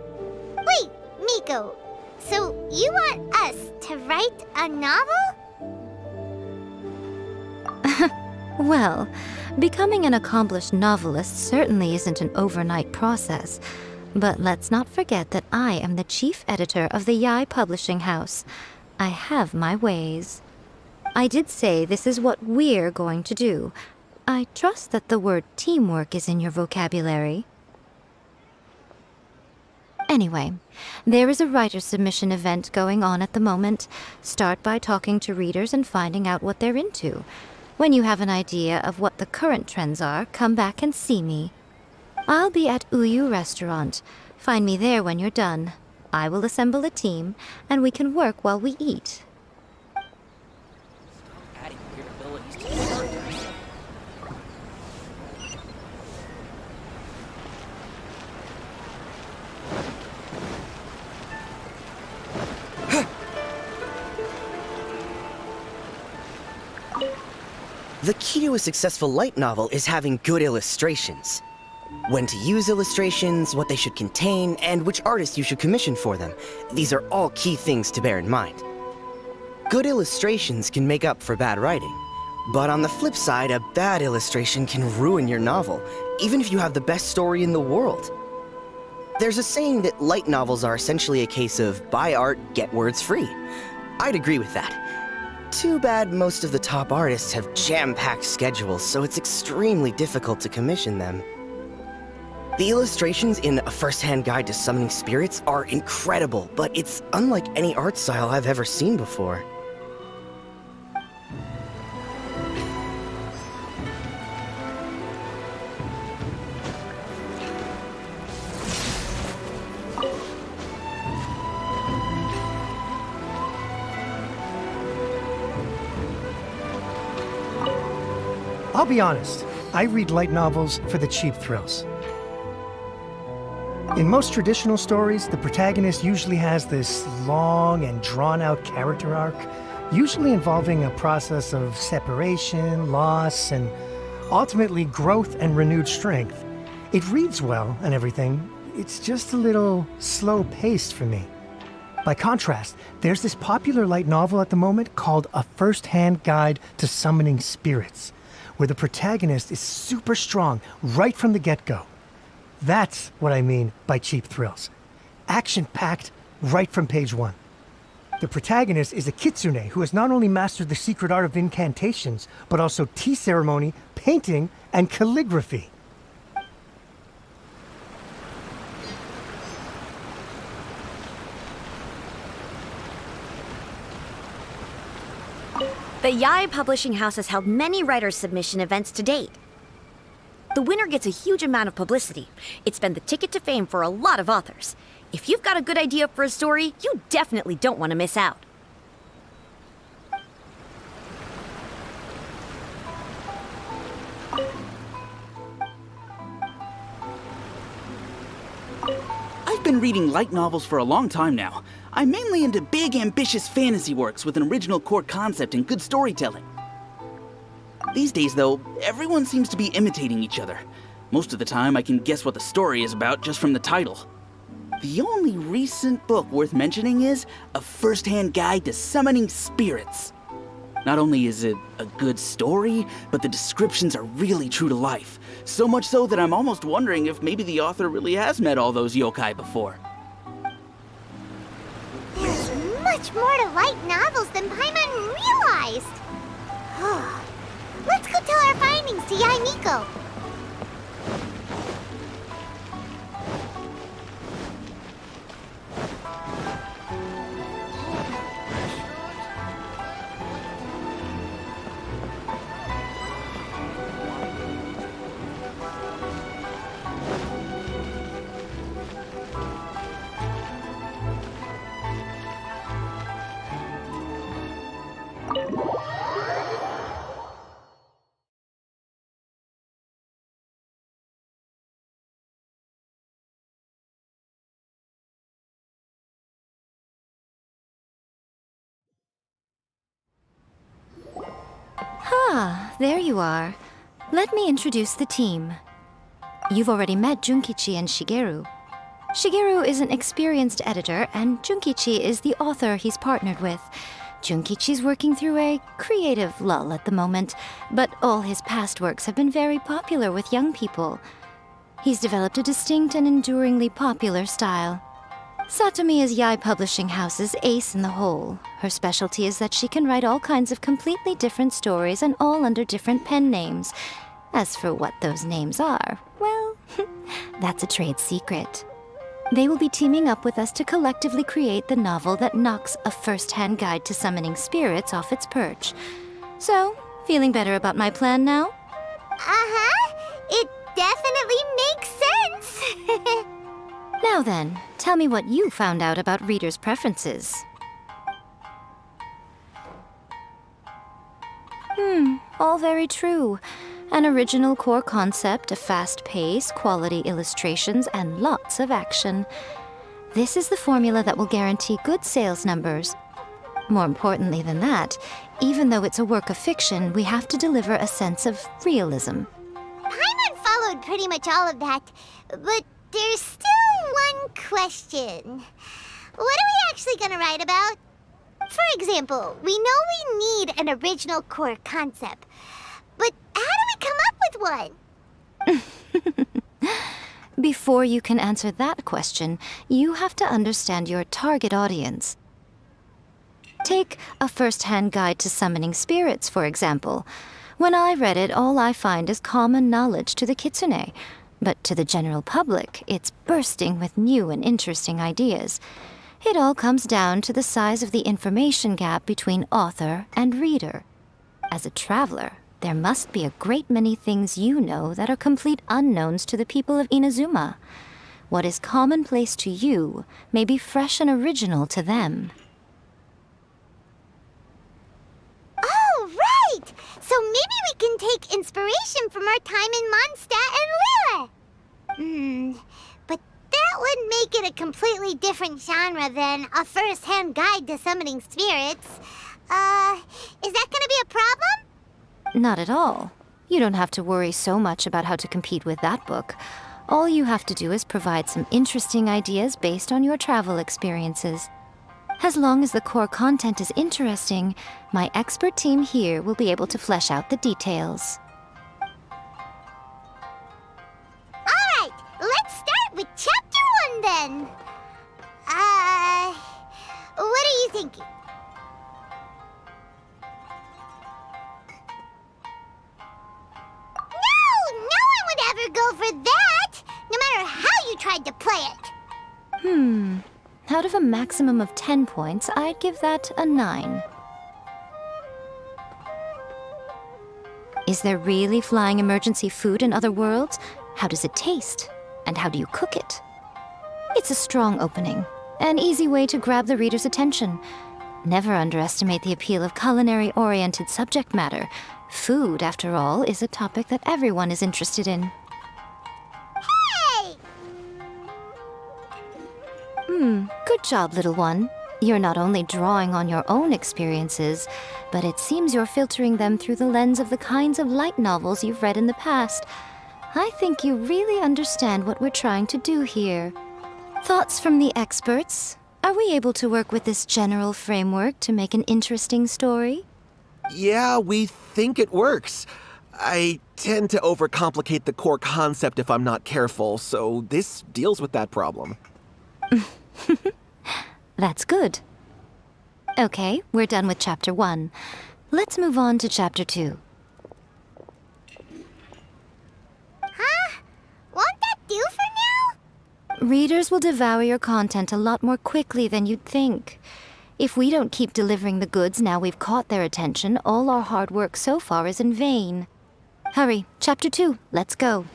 Speaker 1: Wait, Miko, so you want us to write a novel?
Speaker 7: Well, becoming an accomplished novelist certainly isn't an overnight process. But let's not forget that I am the chief editor of the Yai Publishing House. I have my ways. I did say this is what we're going to do. I trust that the word teamwork is in your vocabulary. Anyway, there is a writer submission event going on at the moment. Start by talking to readers and finding out what they're into. When you have an idea of what the current trends are, come back and see me. I'll be at Uyu Restaurant. Find me there when you're done. I will assemble a team, and we can work while we eat.
Speaker 5: Adding weird abilities to the characters.
Speaker 12: The key to a successful light novel is having good illustrations. When to use illustrations, what they should contain, and which artist you should commission for them. These are all key things to bear in mind. Good illustrations can make up for bad writing. But on the flip side, a bad illustration can ruin your novel, even if you have the best story in the world. There's a saying that light novels are essentially a case of buy art, get words free. I'd agree with that. Too bad most of the top artists have jam-packed schedules, so it's extremely difficult to commission them. The illustrations in A First-Hand Guide to Summoning Spirits are incredible, but it's unlike any art style I've ever seen before.
Speaker 9: I'll be honest, I read light novels for the cheap thrills. In most traditional stories, the protagonist usually has this long and drawn-out character arc, usually involving a process of separation, loss, and ultimately growth and renewed strength. It reads well and everything, it's just a little slow-paced for me. By contrast, there's this popular light novel at the moment called A First-Hand Guide to Summoning Spirits, where the protagonist is super strong right from the get-go. That's what I mean by cheap thrills. Action-packed right from page 1. The protagonist is a kitsune who has not only mastered the secret art of incantations, but also tea ceremony, painting, and calligraphy.
Speaker 13: The Yae Publishing House has held many writers' submission events to date. The winner gets a huge amount of publicity. It's been the ticket to fame for a lot of authors. If you've got a good idea for a story, you definitely don't want to miss out.
Speaker 10: I've been reading light novels for a long time now. I'm mainly into big, ambitious fantasy works with an original core concept and good storytelling. These days, though, everyone seems to be imitating each other. Most of the time, I can guess what the story is about just from the title. The only recent book worth mentioning is A First-Hand Guide to Summoning Spirits. Not only is it a good story, but the descriptions are really true to life. So much so that I'm almost wondering if maybe the author really has met all those yokai before.
Speaker 1: There's much more to light novels than Paimon realized. Let's go tell our findings to Yae Miko.
Speaker 7: Ah, there you are. Let me introduce the team. You've already met Junkichi and Shigeru. Shigeru is an experienced editor, and Junkichi is the author he's partnered with. Junkichi's working through a creative lull at the moment, but all his past works have been very popular with young people. He's developed a distinct and enduringly popular style. Satomi is Yae Publishing House's ace in the hole. Her specialty is that she can write all kinds of completely different stories and all under different pen names. As for what those names are, well, that's a trade secret. They will be teaming up with us to collectively create the novel that knocks A First-Hand Guide to Summoning Spirits off its perch. So, feeling better about my plan now?
Speaker 1: Uh-huh. It definitely makes sense.
Speaker 7: Now then, tell me what you found out about readers' preferences. All very true. An original core concept, a fast pace, quality illustrations, and lots of action. This is the formula that will guarantee good sales numbers. More importantly than that, even though it's a work of fiction, we have to deliver a sense of realism.
Speaker 1: Paimon followed pretty much all of that, but there's still one question. What are we actually gonna write about? For example, we know we need an original core concept, but how do we come up with one?
Speaker 7: Before you can answer that question, you have to understand your target audience. Take A First-Hand Guide to Summoning Spirits, for example. When I read it, all I find is common knowledge to the kitsune. But to the general public, it's bursting with new and interesting ideas. It all comes down to the size of the information gap between author and reader. As a traveler, there must be a great many things you know that are complete unknowns to the people of Inazuma. What is commonplace to you may be fresh and original to them.
Speaker 1: Oh, right! So maybe we can take inspiration from our time in Mondstadt and Lille. But that would make it a completely different genre than A First-Hand Guide to Summoning Spirits. Is that gonna be a problem?
Speaker 7: Not at all. You don't have to worry so much about how to compete with that book. All you have to do is provide some interesting ideas based on your travel experiences. As long as the core content is interesting, my expert team here will be able to flesh out the details.
Speaker 1: Alright, let's start with Chapter 1 then. What are you thinking? No one would ever go for that, no matter how you tried to play it.
Speaker 7: Out of a maximum of 10 points, I'd give that a 9. Is there really flying emergency food in other worlds? How does it taste? And how do you cook it? It's a strong opening, an easy way to grab the reader's attention. Never underestimate the appeal of culinary-oriented subject matter. Food, after all, is a topic that everyone is interested in.
Speaker 1: Hey!
Speaker 7: Good job, little one. You're not only drawing on your own experiences, but it seems you're filtering them through the lens of the kinds of light novels you've read in the past. I think you really understand what we're trying to do here. Thoughts from the experts? Are we able to work with this general framework to make an interesting story?
Speaker 4: Yeah, we think it works. I tend to overcomplicate the core concept if I'm not careful, so this deals with that problem.
Speaker 7: That's good. Okay, we're done with Chapter 1. Let's move on to Chapter 2.
Speaker 1: Huh? Won't that do for now?
Speaker 7: Readers will devour your content a lot more quickly than you'd think. If we don't keep delivering the goods now we've caught their attention, all our hard work so far is in vain. Hurry, Chapter 2, let's go.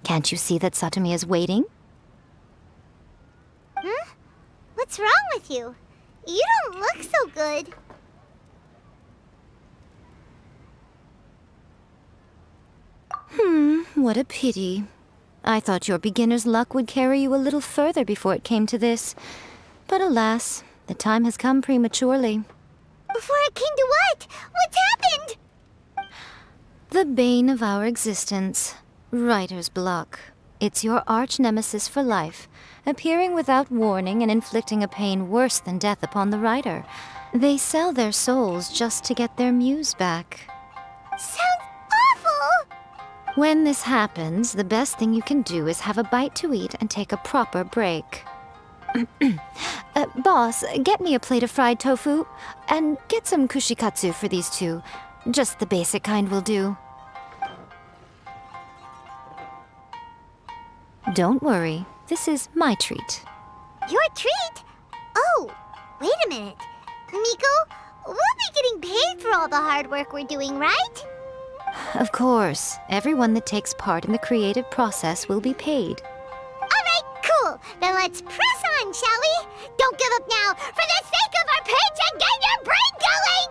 Speaker 7: Can't you see that Satomi is waiting?
Speaker 1: Huh? What's wrong with you? You don't look so good.
Speaker 7: What a pity. I thought your beginner's luck would carry you a little further before it came to this. But alas, the time has come prematurely.
Speaker 1: Before it came to what? What's happened?
Speaker 7: The bane of our existence. Writer's block. It's your arch-nemesis for life, appearing without warning and inflicting a pain worse than death upon the writer. They sell their souls just to get their muse back.
Speaker 1: Sounds awful!
Speaker 7: When this happens, the best thing you can do is have a bite to eat and take a proper break. Boss, get me a plate of fried tofu, and get some kushikatsu for these two. Just the basic kind will do. Don't worry, this is my treat.
Speaker 1: Your treat? Oh, wait a minute. Miko, we'll be getting paid for all the hard work we're doing, right?
Speaker 7: Of course, everyone that takes part in the creative process will be paid.
Speaker 1: Alright, cool. Then let's press on, shall we? Don't give up now. For the sake of our paycheck, get your brain going!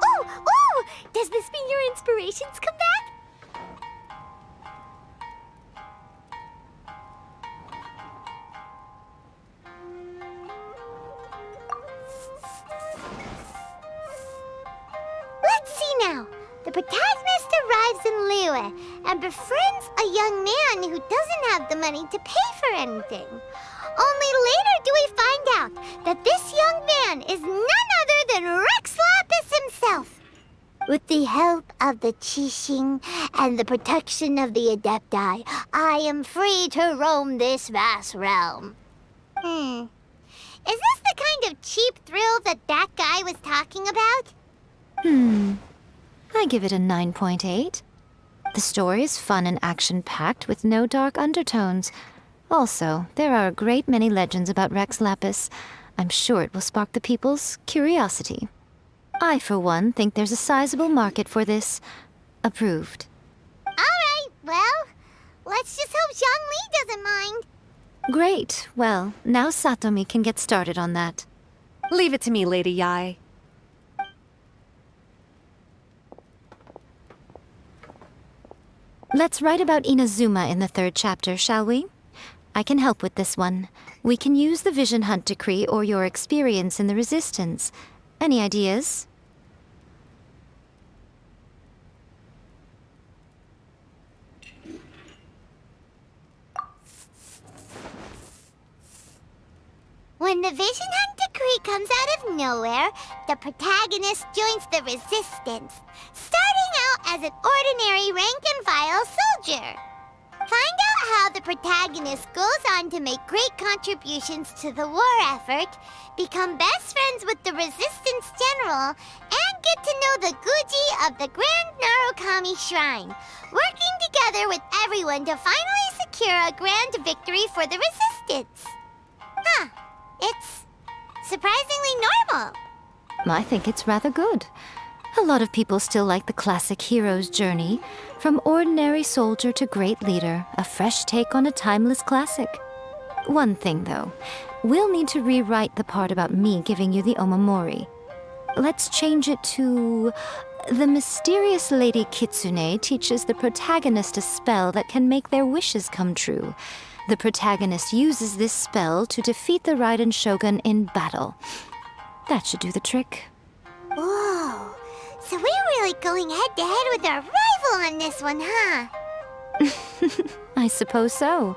Speaker 1: Ooh! Does this mean your inspirations come back? Let's see now. The protagonist arrives in Liyue and befriends a young man who doesn't have the money to pay for anything. Only later do we find out that this young man is none other than Rex Lapis himself. With the help of the Qixing and the protection of the Adepti, I am free to roam this vast realm. Is this the kind of cheap thrill that guy was talking about?
Speaker 7: I give it a 9.8. The story is fun and action-packed with no dark undertones. Also, there are a great many legends about Rex Lapis. I'm sure it will spark the people's curiosity. I, for one, think there's a sizable market for this. Approved.
Speaker 1: Alright, well, let's just hope Zhang Li doesn't mind.
Speaker 7: Great. Well, now Satomi can get started on that.
Speaker 6: Leave it to me, Lady Yai.
Speaker 7: Let's write about Inazuma in the 3rd chapter, shall we? I can help with this one. We can use the Vision Hunt Decree or your experience in the Resistance. Any ideas?
Speaker 1: When When the Vision Hunt decree comes out of nowhere, the protagonist joins the resistance, starting out as an ordinary rank-and-file soldier. Find out how the protagonist goes on to make great contributions to the war effort, become best friends with the Resistance General, and get to know the Guji of the Grand Narukami Shrine, working together with everyone to finally secure a grand victory for the Resistance. Huh. It's surprisingly normal.
Speaker 7: I think it's rather good. A lot of people still like the classic hero's journey, from ordinary soldier to great leader, a fresh take on a timeless classic. One thing, though, we'll need to rewrite the part about me giving you the Omamori. Let's change it to... The mysterious Lady Kitsune teaches the protagonist a spell that can make their wishes come true. The protagonist uses this spell to defeat the Raiden Shogun in battle. That should do the trick.
Speaker 1: Whoa. So we're really going head-to-head with our rival on this one, huh?
Speaker 7: I suppose so.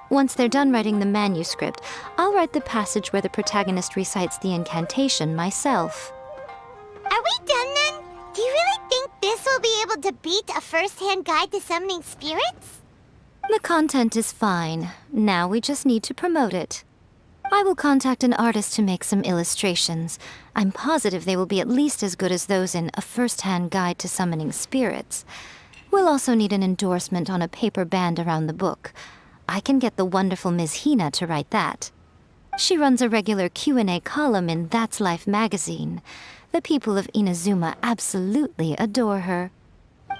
Speaker 7: Once they're done writing the manuscript, I'll write the passage where the protagonist recites the incantation myself.
Speaker 1: Are we done then? Do you really think this will be able to beat a first-hand guide to summoning spirits?
Speaker 7: The content is fine. Now we just need to promote it. I will contact an artist to make some illustrations. I'm positive they will be at least as good as those in A First-Hand Guide to Summoning Spirits. We'll also need an endorsement on a paper band around the book. I can get the wonderful Ms. Hina to write that. She runs a regular Q&A column in That's Life magazine. The people of Inazuma absolutely adore her.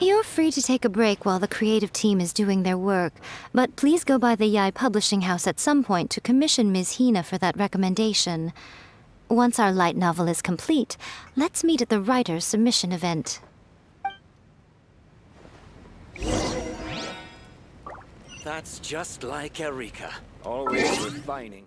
Speaker 7: You're free to take a break while the creative team is doing their work, but please go by the Yai Publishing House at some point to commission Ms. Hina for that recommendation. Once our light novel is complete, let's meet at the writer's submission event.
Speaker 14: That's just like Erika.
Speaker 8: Always refining.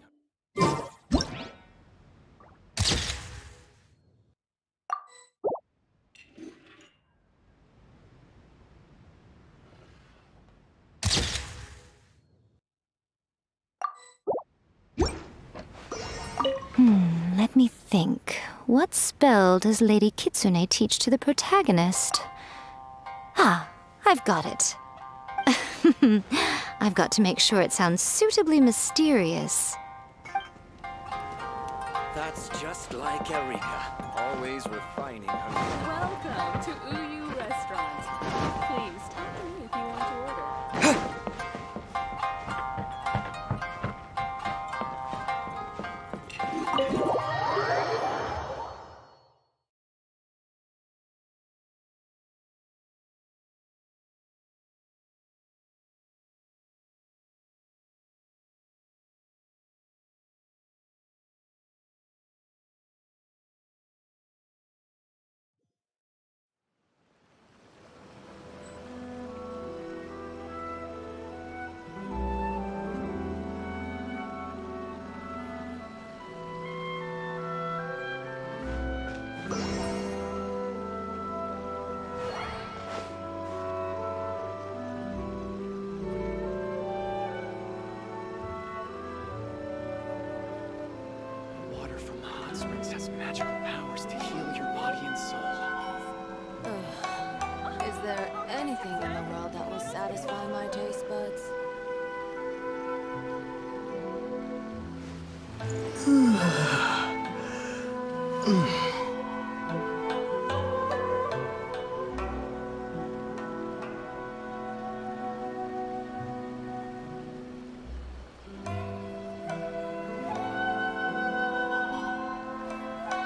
Speaker 7: Let me think. What spell does Lady Kitsune teach to the protagonist? Ah, I've got it. I've got to make sure it sounds suitably mysterious.
Speaker 14: That's just like Erika.
Speaker 8: Always refining.
Speaker 15: Welcome to Uyu Restaurant. Please talk to me if you want to order.
Speaker 8: Water from the hot springs has magical powers to heal your body and soul.
Speaker 15: Is there anything in the world that will satisfy my taste buds?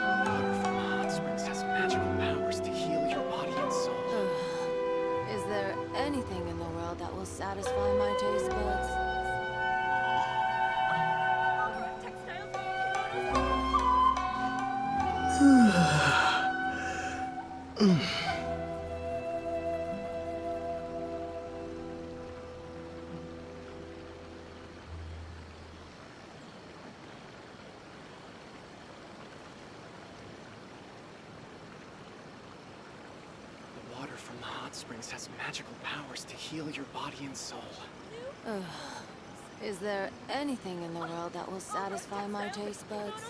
Speaker 8: Water from the hot springs has magical powers to heal your body and soul.
Speaker 15: Is there anything in the world that will satisfy my taste buds?
Speaker 8: The water from the hot springs has magical powers to heal your body and soul.
Speaker 16: Is there anything in the world that will satisfy my taste buds?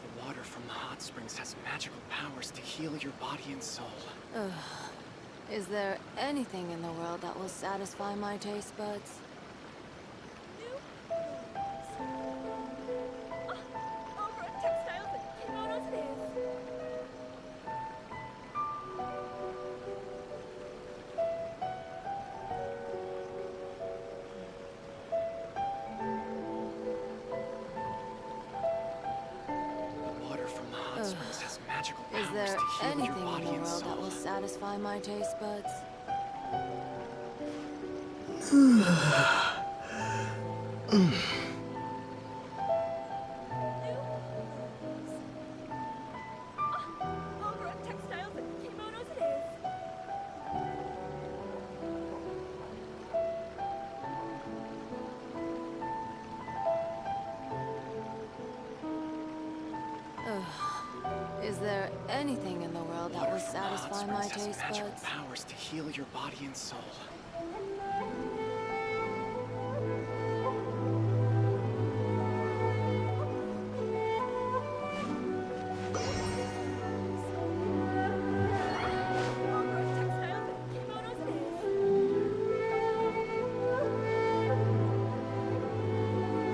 Speaker 8: The water from the hot springs has magical powers to heal your body and soul.
Speaker 16: Ugh. Is there anything in the world that will satisfy my taste buds?
Speaker 8: The water from the hot springs has magical powers
Speaker 16: Is there
Speaker 8: to heal
Speaker 16: anything
Speaker 8: your
Speaker 16: in
Speaker 8: body
Speaker 16: the
Speaker 8: and
Speaker 16: world
Speaker 8: soul.
Speaker 16: that will satisfy my taste buds? Ugh. Is there anything in the world that will satisfy my taste
Speaker 8: Magical
Speaker 16: buds?
Speaker 8: powers to heal your body and soul.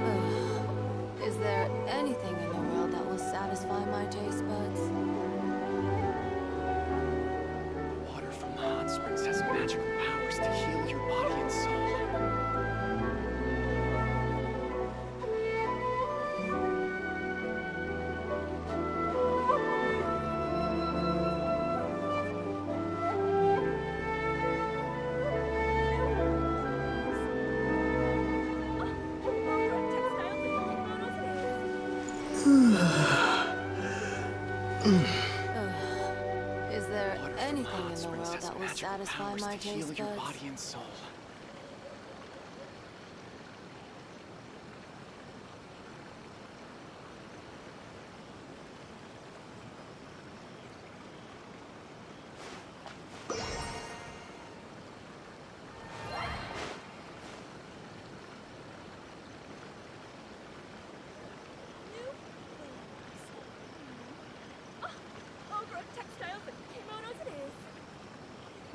Speaker 16: Ugh. Is there anything in the world that will satisfy my taste buds?
Speaker 8: The water from the hot springs has magical powers to heal your body and soul.
Speaker 16: Ugh. Is there anything in the world that will satisfy my
Speaker 8: To heal
Speaker 16: taste
Speaker 8: your
Speaker 16: buds?
Speaker 8: body and soul.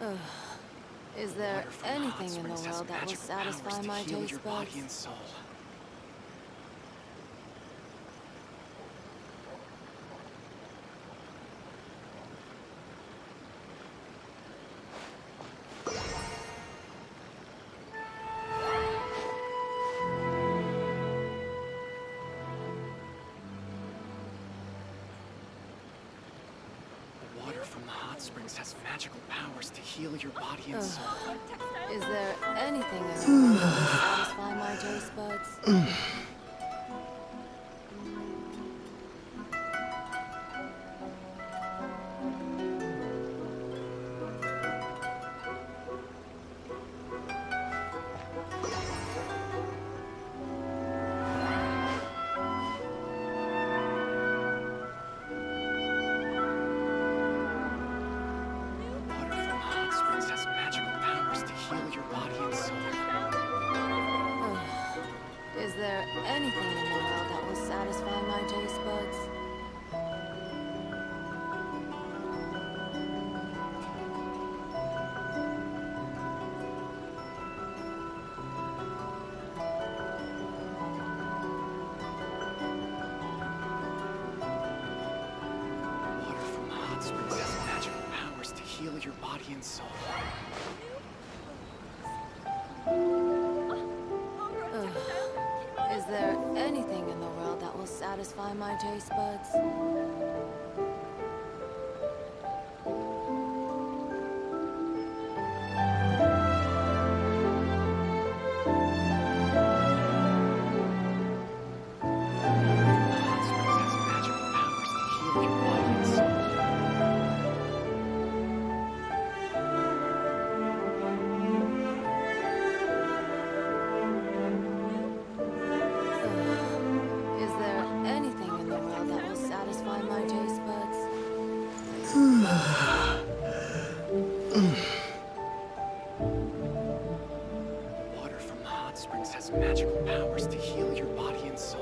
Speaker 16: Ugh. Is there anything in the world that will satisfy my
Speaker 8: heal your
Speaker 16: taste
Speaker 8: body
Speaker 16: buds?
Speaker 8: and soul. The water from the hot springs has magical powers to heal your body and soul.
Speaker 16: Is there anything in the world that will satisfy my taste buds?
Speaker 8: Water from the hot springs has magical powers to heal your body and soul.
Speaker 16: Ugh. Is there anything in the world that will satisfy my taste buds?
Speaker 8: Water from the hot springs has magical powers to heal your body and soul.
Speaker 16: Ugh. Is there anything in the world that will satisfy my taste buds?
Speaker 4: powers to heal your body and soul.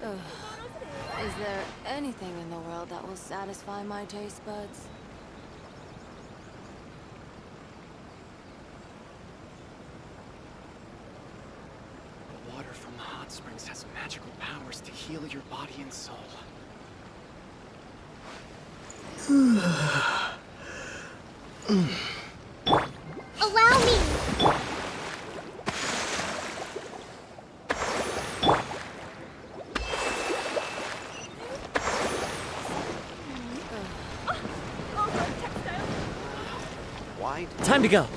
Speaker 16: Ugh. Is there anything in the world that will satisfy my taste buds?
Speaker 4: The water from the hot springs has magical powers to heal your body and soul.
Speaker 1: Allow me!
Speaker 4: Why?
Speaker 5: Time to go.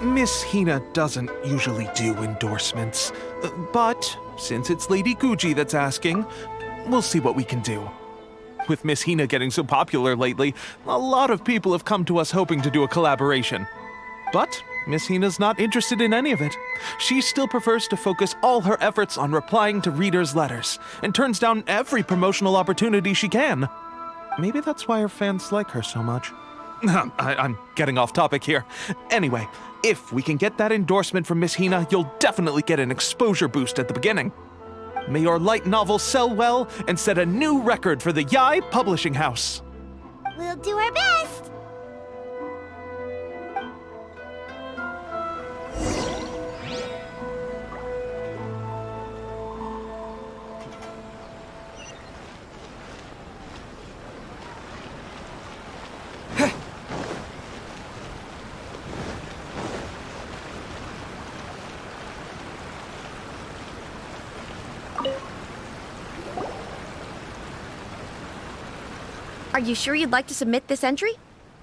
Speaker 4: Miss Hina doesn't usually do endorsements, but since it's Lady Guji that's asking, we'll see what we can do. With Miss Hina getting so popular lately, a lot of people have come to us hoping to do a collaboration. But Miss Hina's not interested in any of it. She still prefers to focus all her efforts on replying to readers' letters, and turns down every promotional opportunity she can. Maybe that's why her fans like her so much. I'm getting off topic here. Anyway, if we can get that endorsement from Miss Hina, you'll definitely get an exposure boost at the beginning. May your light novel sell well and set a new record for the Yai Publishing House.
Speaker 1: We'll do our best!
Speaker 13: Are you sure you'd like to submit this entry?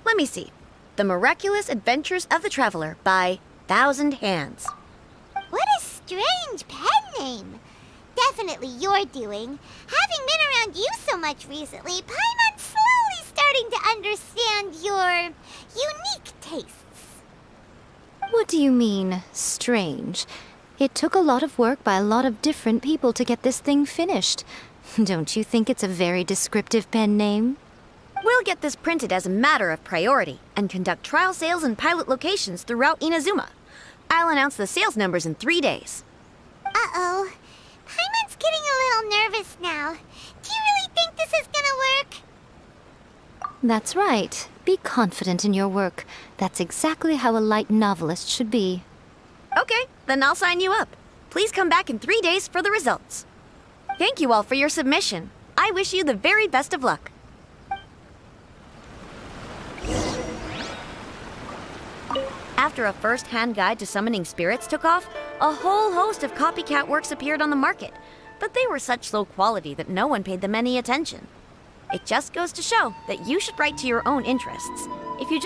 Speaker 13: Let me see. The Miraculous Adventures of the Traveler by Thousand Hands.
Speaker 1: What a strange pen name! Definitely your doing. Having been around you so much recently, Paimon's slowly starting to understand your unique tastes.
Speaker 7: What do you mean, strange? It took a lot of work by a lot of different people to get this thing finished. Don't you think it's a very descriptive pen name?
Speaker 13: We'll get this printed as a matter of priority and conduct trial sales in pilot locations throughout Inazuma. I'll announce the sales numbers in 3 days.
Speaker 1: Uh-oh. Paimon's getting a little nervous now. Do you really think this is gonna work?
Speaker 7: That's right. Be confident in your work. That's exactly how a light novelist should be.
Speaker 13: Okay, then I'll sign you up. Please come back in 3 days for the results. Thank you all for your submission. I wish you the very best of luck. After a first-hand guide to summoning spirits took off, a whole host of copycat works appeared on the market, but they were such low quality that no one paid them any attention. It just goes to show that you should write to your own interests. If you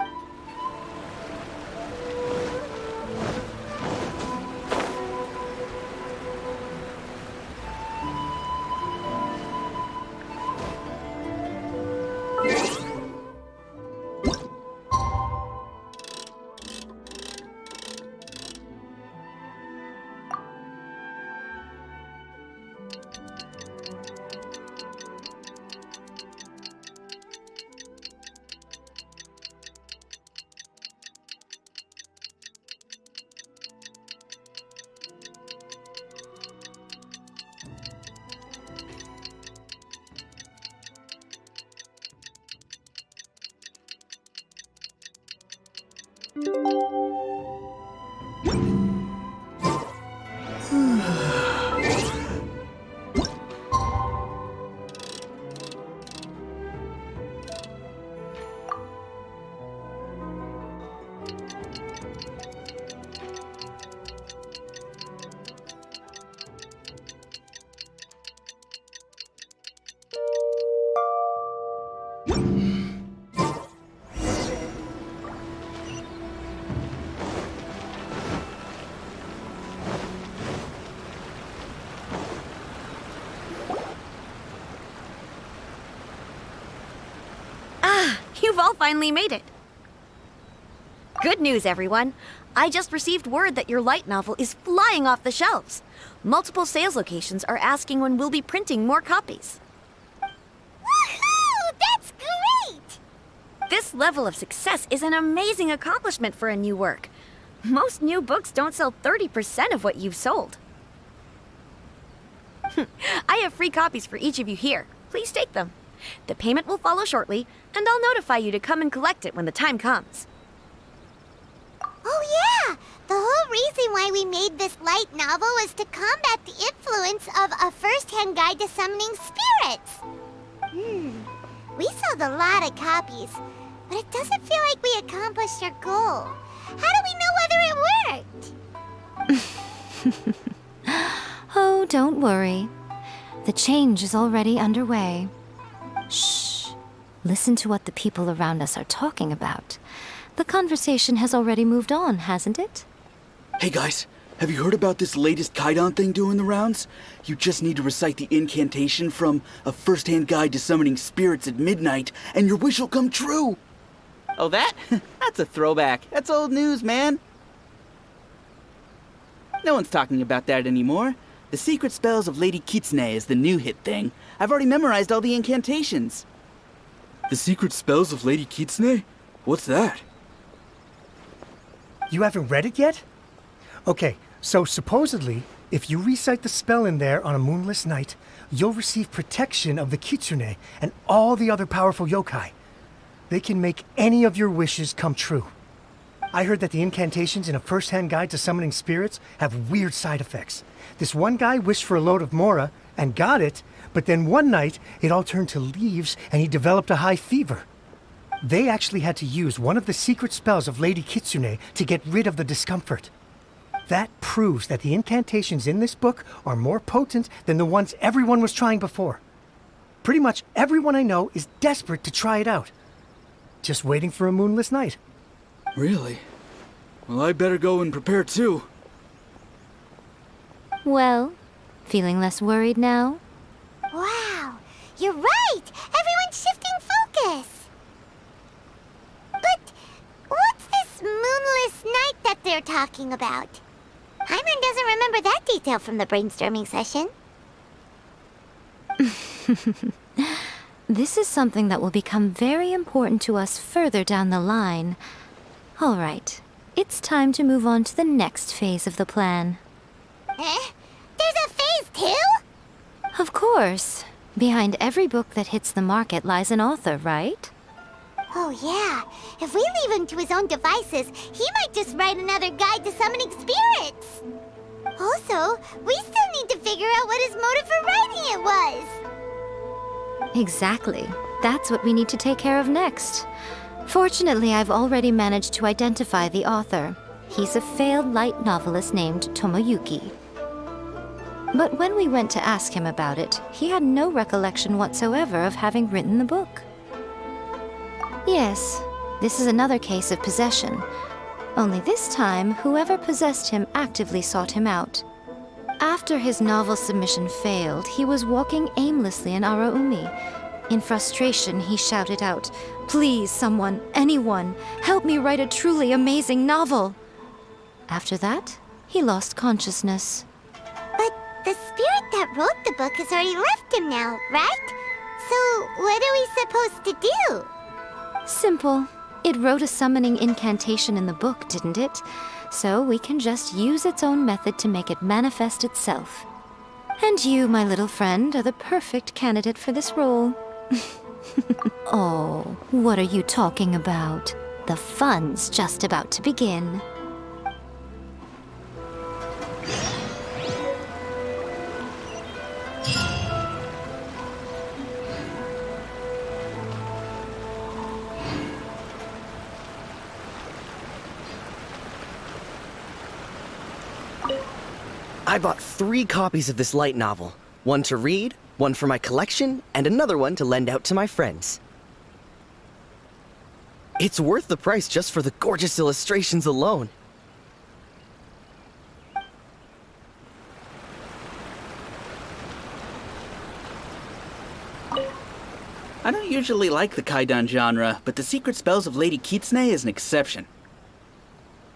Speaker 13: You've all finally made it. Good news, everyone. I just received word that your light novel is flying off the shelves. Multiple sales locations are asking when we'll be printing more copies.
Speaker 1: Woohoo! That's great!
Speaker 13: This level of success is an amazing accomplishment for a new work. Most new books don't sell 30% of what you've sold. I have free copies for each of you here. Please take them. The payment will follow shortly, and I'll notify you to come and collect it when the time comes.
Speaker 1: Oh yeah! The whole reason why we made this light novel was to combat the influence of a first-hand guide to summoning spirits. We sold a lot of copies, but it doesn't feel like we accomplished our goal. How do we know whether it worked?
Speaker 7: Oh, don't worry. The change is already underway. Shh. Listen to what the people around us are talking about. The conversation has already moved on, hasn't it?
Speaker 10: Hey guys, have you heard about this latest Kaidan thing doing the rounds? You just need to recite the incantation from A First-Hand Guide to Summoning Spirits at midnight, and your wish will come true! Oh, that? That's a throwback. That's old news, man. No one's talking about that anymore. The Secret Spells of Lady Kitsune is the new hit thing. I've already memorized all the incantations. The Secret Spells of Lady Kitsune? What's that?
Speaker 9: You haven't read it yet? Okay, so supposedly, if you recite the spell in there on a moonless night, you'll receive protection of the Kitsune and all the other powerful yokai. They can make any of your wishes come true. I heard that the incantations in A First-Hand Guide to Summoning Spirits have weird side effects. This one guy wished for a load of mora and got it, but then one night it all turned to leaves and he developed a high fever. They actually had to use one of the secret spells of Lady Kitsune to get rid of the discomfort. That proves that the incantations in this book are more potent than the ones everyone was trying before. Pretty much everyone I know is desperate to try it out. Just waiting for a moonless night.
Speaker 10: Really? Well, I better go and prepare too.
Speaker 7: Well, feeling less worried now?
Speaker 1: Wow, you're right! Everyone's shifting focus! But what's this moonless night that they're talking about? Hyman doesn't remember that detail from the brainstorming session.
Speaker 7: This is something that will become very important to us further down the line. All right, it's time to move on to the next phase of the plan.
Speaker 1: There's a phase 2?
Speaker 7: Of course. Behind every book that hits the market lies an author, right?
Speaker 1: Oh yeah, if we leave him to his own devices, he might just write another guide to summoning spirits. Also, we still need to figure out what his motive for writing it was.
Speaker 7: Exactly. That's what we need to take care of next. Fortunately, I've already managed to identify the author. He's a failed light novelist named Tomoyuki. But when we went to ask him about it, he had no recollection whatsoever of having written the book. Yes, this is another case of possession. Only this time, whoever possessed him actively sought him out. After his novel submission failed, he was walking aimlessly in Araumi. In frustration, he shouted out, "Please, someone, anyone, help me write a truly amazing novel!" After that, he lost consciousness.
Speaker 1: But the spirit that wrote the book has already left him now, right? So what are we supposed to do?
Speaker 7: Simple. It wrote a summoning incantation in the book, didn't it? So we can just use its own method to make it manifest itself. And you, my little friend, are the perfect candidate for this role. Oh, what are you talking about? The fun's just about to begin.
Speaker 12: I bought 3 copies of this light novel. One to read, one for my collection, and another one to lend out to my friends. It's worth the price just for the gorgeous illustrations alone.
Speaker 10: I don't usually like the Kaidan genre, but the secret spells of Lady Kitsune is an exception.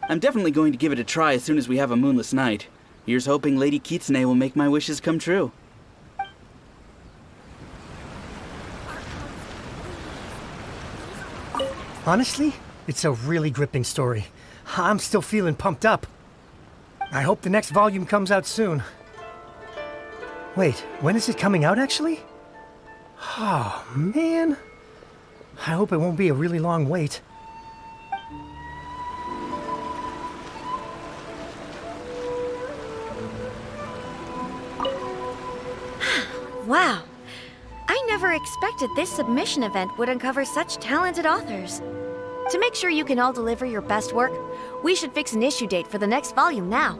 Speaker 10: I'm definitely going to give it a try as soon as we have a moonless night. Here's hoping Lady Kitsune will make my wishes come true.
Speaker 9: Honestly, it's a really gripping story. I'm still feeling pumped up. I hope the next volume comes out soon. Wait, when is it coming out actually? Oh, man. I hope it won't be a really long wait.
Speaker 13: Wow. I never expected this submission event would uncover such talented authors. To make sure you can all deliver your best work, we should fix an issue date for the next volume now.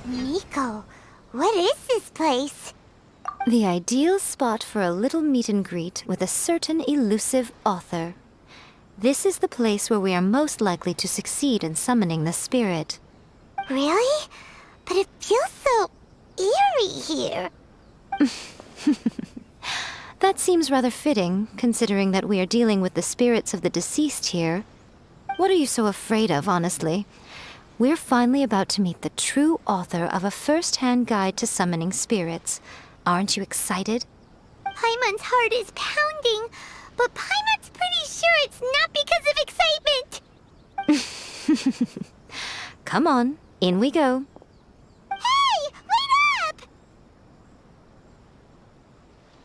Speaker 1: Miko, what is this place?
Speaker 7: The ideal spot for a little meet and greet with a certain elusive author. This is the place where we are most likely to succeed in summoning the spirit.
Speaker 1: Really? But it feels so eerie here.
Speaker 7: That seems rather fitting, considering that we are dealing with the spirits of the deceased here. What are you so afraid of, honestly? We're finally about to meet the true author of a first-hand guide to summoning spirits. Aren't you excited?
Speaker 1: Paimon's heart is pounding, but Paimon's pretty sure it's not because of excitement.
Speaker 7: Come on, in we go.
Speaker 1: Hey, wait up!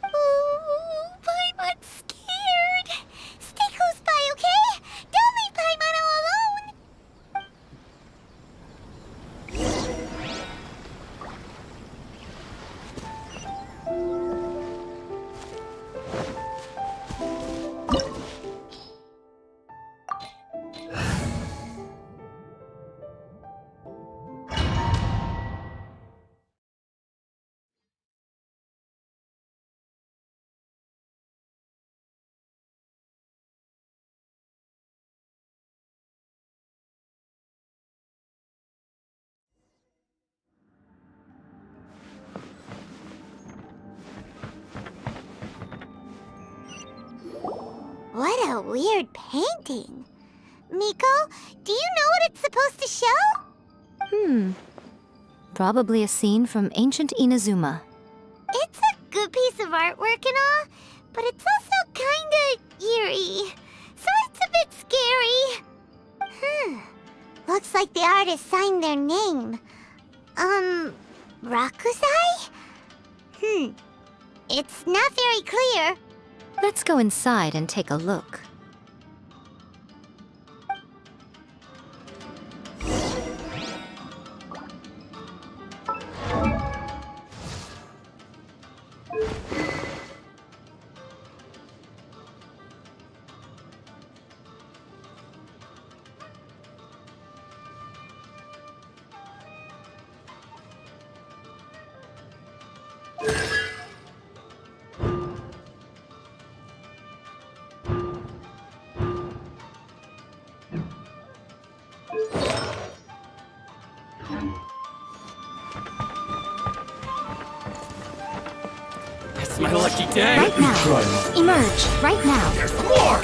Speaker 1: Ooh, Paimon's scared. Stay close by, okay? Don't leave Paimon all alone. What a weird painting. Miko, do you know what it's supposed to show?
Speaker 7: Probably a scene from ancient Inazuma.
Speaker 1: It's a good piece of artwork and all, but it's also kinda eerie. So it's a bit scary. Looks like the artist signed their name. Rakusai? It's not very clear.
Speaker 7: Let's go inside and take a look.
Speaker 10: It's my lucky day.
Speaker 7: Right now. Emerge. Right now.
Speaker 11: There's more!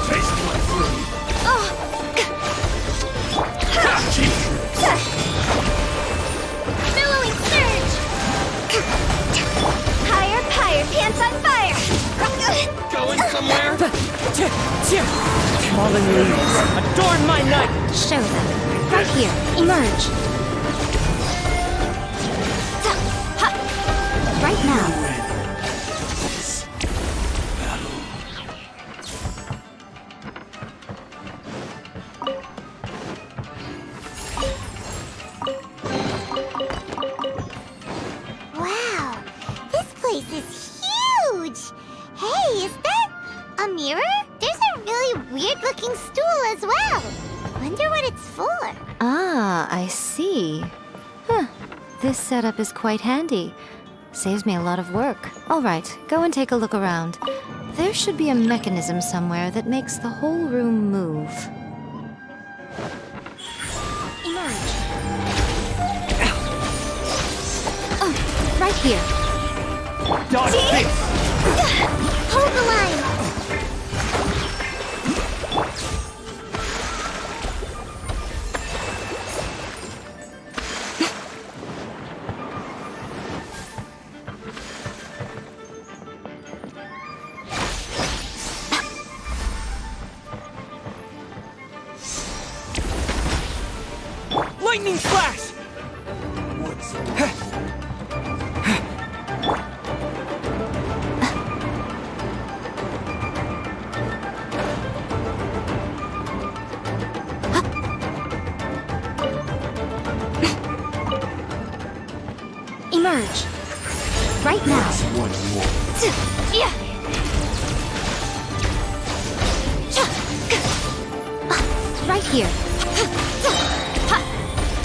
Speaker 11: Taste my fruit!
Speaker 5: Fallen leaves, adorn my night!
Speaker 7: Show them. Right here. Emerge. Right now.
Speaker 1: Wow, this place is huge! Hey, is that a mirror? There's a really weird-looking stool as well. Wonder what it's for.
Speaker 7: Ah, I see. Huh. This setup is quite handy. Saves me a lot of work. All right, go and take a look around. There should be a mechanism somewhere that makes the whole room move. Emerge. Oh, right here.
Speaker 5: Dodge this!
Speaker 1: Hold the line!
Speaker 5: Lightning flash!
Speaker 7: Emerge. Right now.
Speaker 1: Yeah.
Speaker 7: Right here.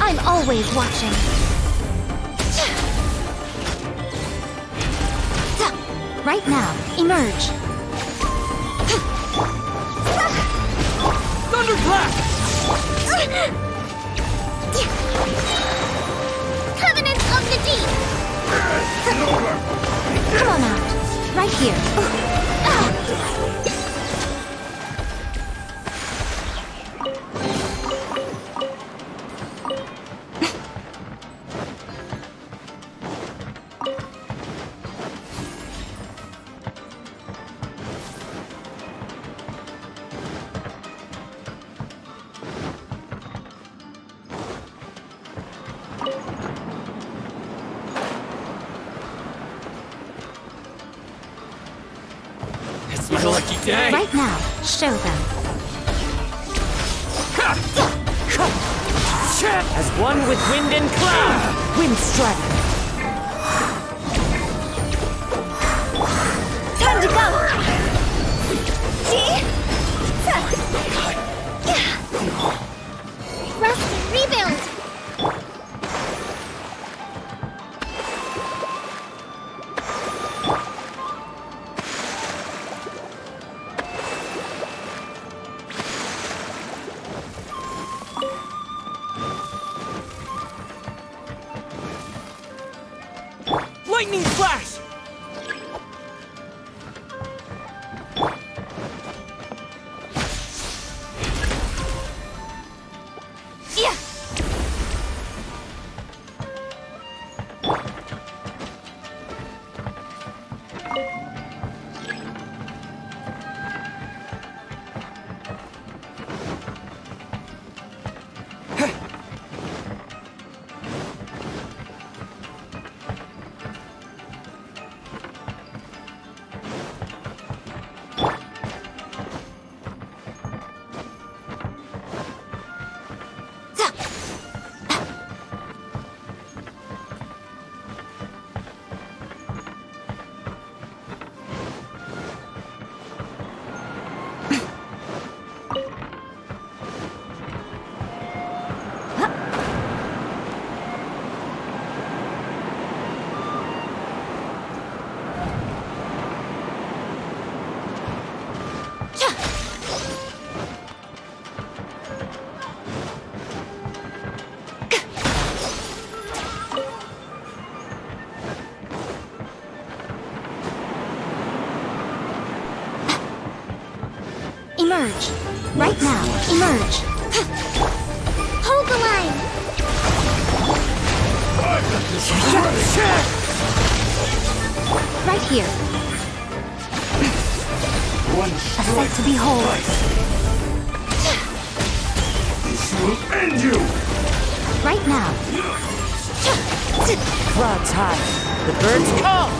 Speaker 7: I'm always watching. Right now. Emerge.
Speaker 5: Thunderclap!
Speaker 1: Covenant of the Deep!
Speaker 7: Come on out. Right here.
Speaker 5: It's my lucky day!
Speaker 7: Right now. Show them.
Speaker 5: As one with wind and cloud! Wind strike!
Speaker 1: Time to go! See? Rest and rebuild!
Speaker 5: Lightning flash!
Speaker 1: Yeah!
Speaker 7: Emerge. Right now. Emerge.
Speaker 1: Hold the line!
Speaker 7: Right here.
Speaker 11: One
Speaker 7: A sight to behold.
Speaker 11: This will end you!
Speaker 7: Right now.
Speaker 5: Clouds high. The birds come!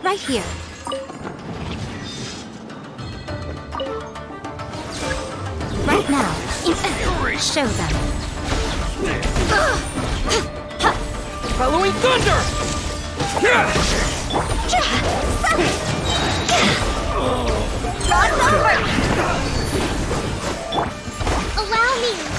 Speaker 7: Right here. Right now. Show them.
Speaker 5: Following thunder!
Speaker 1: Allow me!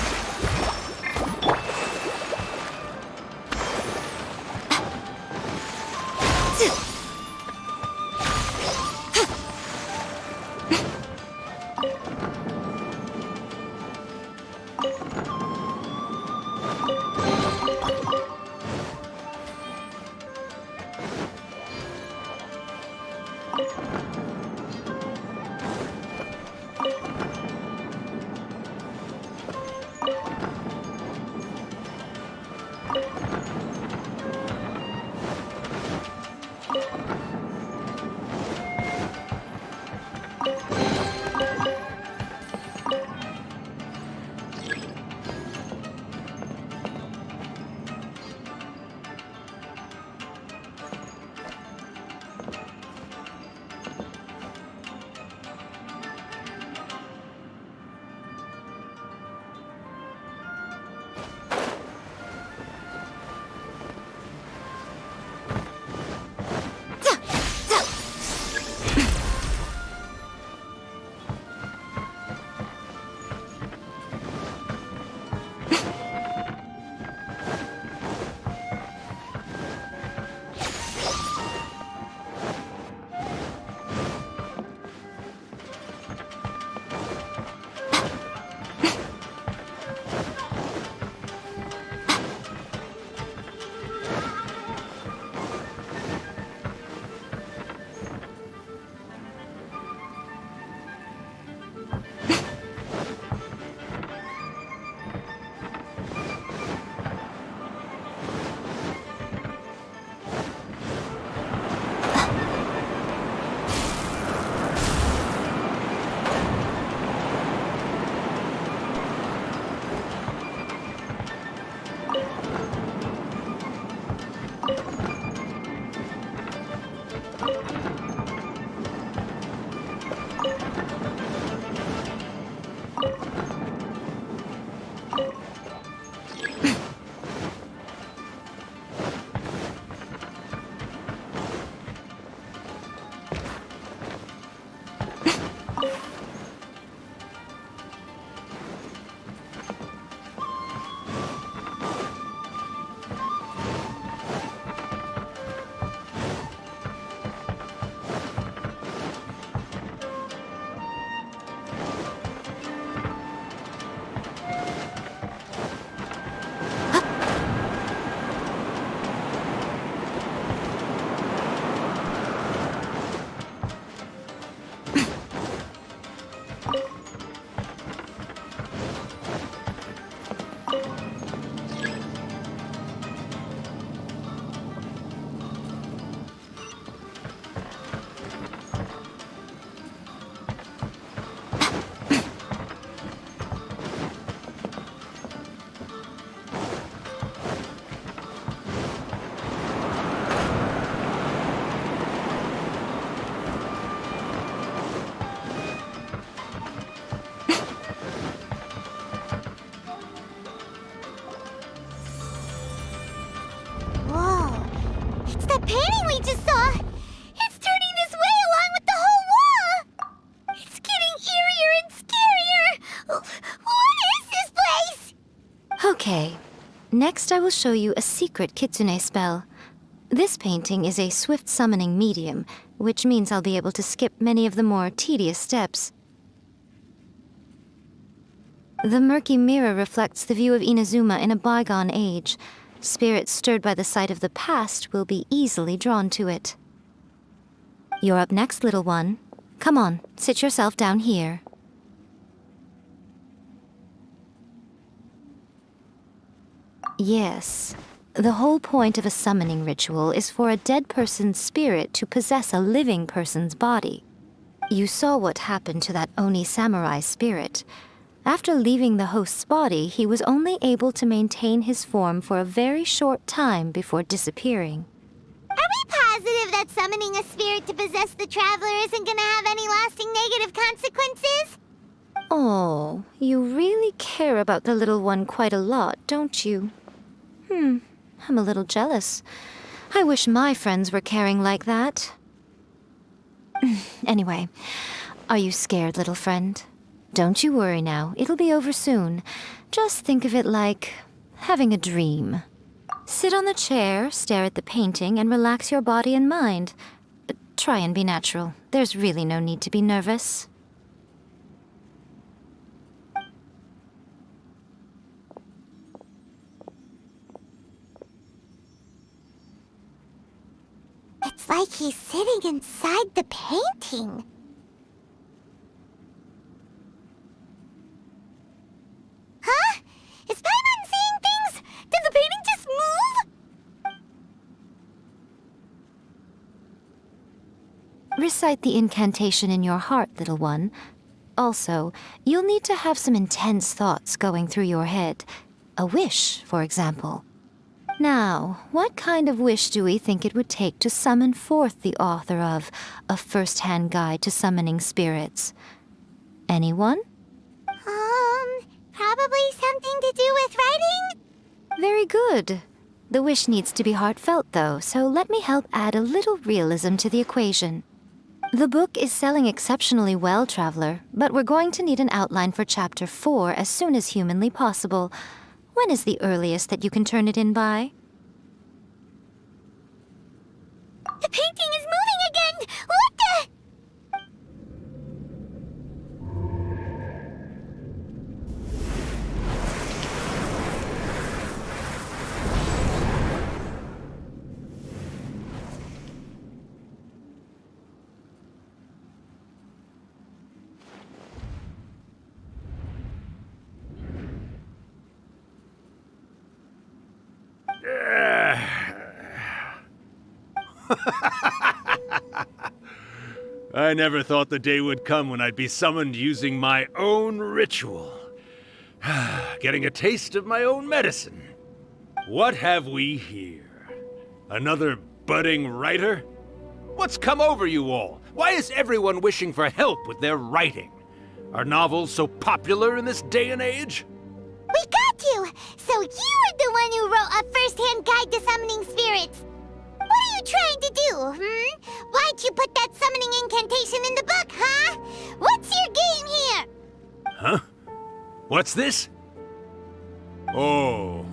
Speaker 1: painting we just saw! It's turning this way along with the whole wall! It's getting eerier and scarier! What is this place?
Speaker 7: Okay. Next, I will show you a secret kitsune spell. This painting is a swift summoning medium, which means I'll be able to skip many of the more tedious steps. The murky mirror reflects the view of Inazuma in a bygone age. Spirits stirred by the sight of the past will be easily drawn to it. You're up next, little one. Come on, sit yourself down here. Yes. The whole point of a summoning ritual is for a dead person's spirit to possess a living person's body. You saw what happened to that Oni samurai spirit. After leaving the host's body, he was only able to maintain his form for a very short time before disappearing.
Speaker 1: Are we positive that summoning a spirit to possess the traveler isn't gonna have any lasting negative consequences?
Speaker 7: Oh, you really care about the little one quite a lot, don't you? I'm a little jealous. I wish my friends were caring like that. Anyway, are you scared, little friend? Don't you worry now, it'll be over soon. Just think of it like having a dream. Sit on the chair, stare at the painting, and relax your body and mind. Try and be natural. There's really no need to be nervous.
Speaker 1: It's like he's sitting inside the painting. Huh? Is Paimon seeing things? Did the painting just move?
Speaker 7: Recite the incantation in your heart, little one. Also, you'll need to have some intense thoughts going through your head. A wish, for example. Now, what kind of wish do we think it would take to summon forth the author of A First-Hand Guide to Summoning Spirits? Anyone?
Speaker 1: Probably something to do with writing?
Speaker 7: Very good. The wish needs to be heartfelt, though, so let me help add a little realism to the equation. The book is selling exceptionally well, Traveler, but we're going to need an outline for Chapter 4 as soon as humanly possible. When is the earliest that you can turn it in by?
Speaker 1: The painting is moving again! What the?
Speaker 11: I never thought the day would come when I'd be summoned using my own ritual. Getting a taste of my own medicine. What have we here? Another budding writer? What's come over you all? Why is everyone wishing for help with their writing? Are novels so popular in this day and age?
Speaker 1: We got you! So you are the one who wrote A First-Hand Guide to Summoning Spirits. What are you trying to do, Why'd you put that summoning incantation in the book, huh? What's your game here?
Speaker 11: Huh? What's this? Oh,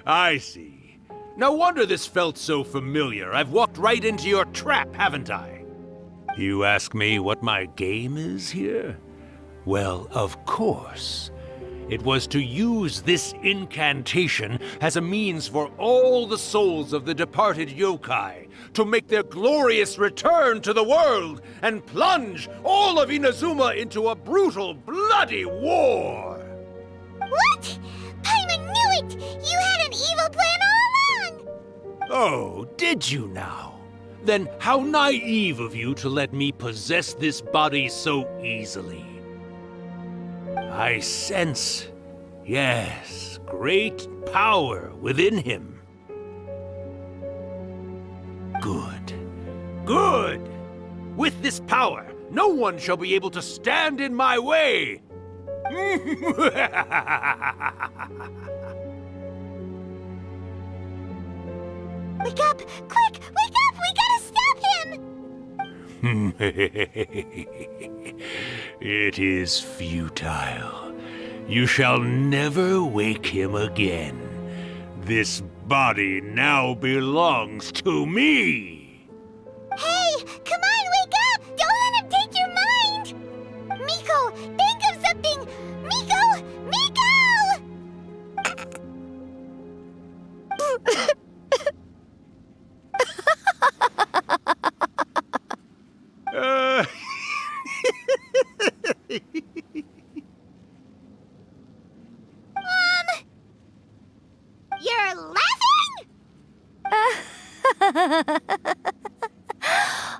Speaker 11: I see. No wonder this felt so familiar. I've walked right into your trap, haven't I? You ask me what my game is here? Well, of course. It was to use this incantation as a means for all the souls of the departed yokai to make their glorious return to the world and plunge all of Inazuma into a brutal, bloody war!
Speaker 1: What? Paimon knew it! You had an evil plan all along!
Speaker 11: Oh, did you now? Then how naive of you to let me possess this body so easily. I sense, yes, great power within him. Good. Good! With this power, no one shall be able to stand in my way!
Speaker 1: We Wake up! Quick! Wake up! We gotta stop him!
Speaker 11: It is futile. You shall never wake him again. This body now belongs to me!
Speaker 1: Hey! Come on, wake up! Don't let him take your mind! Miko, think of something! Miko! Miko! You're laughing?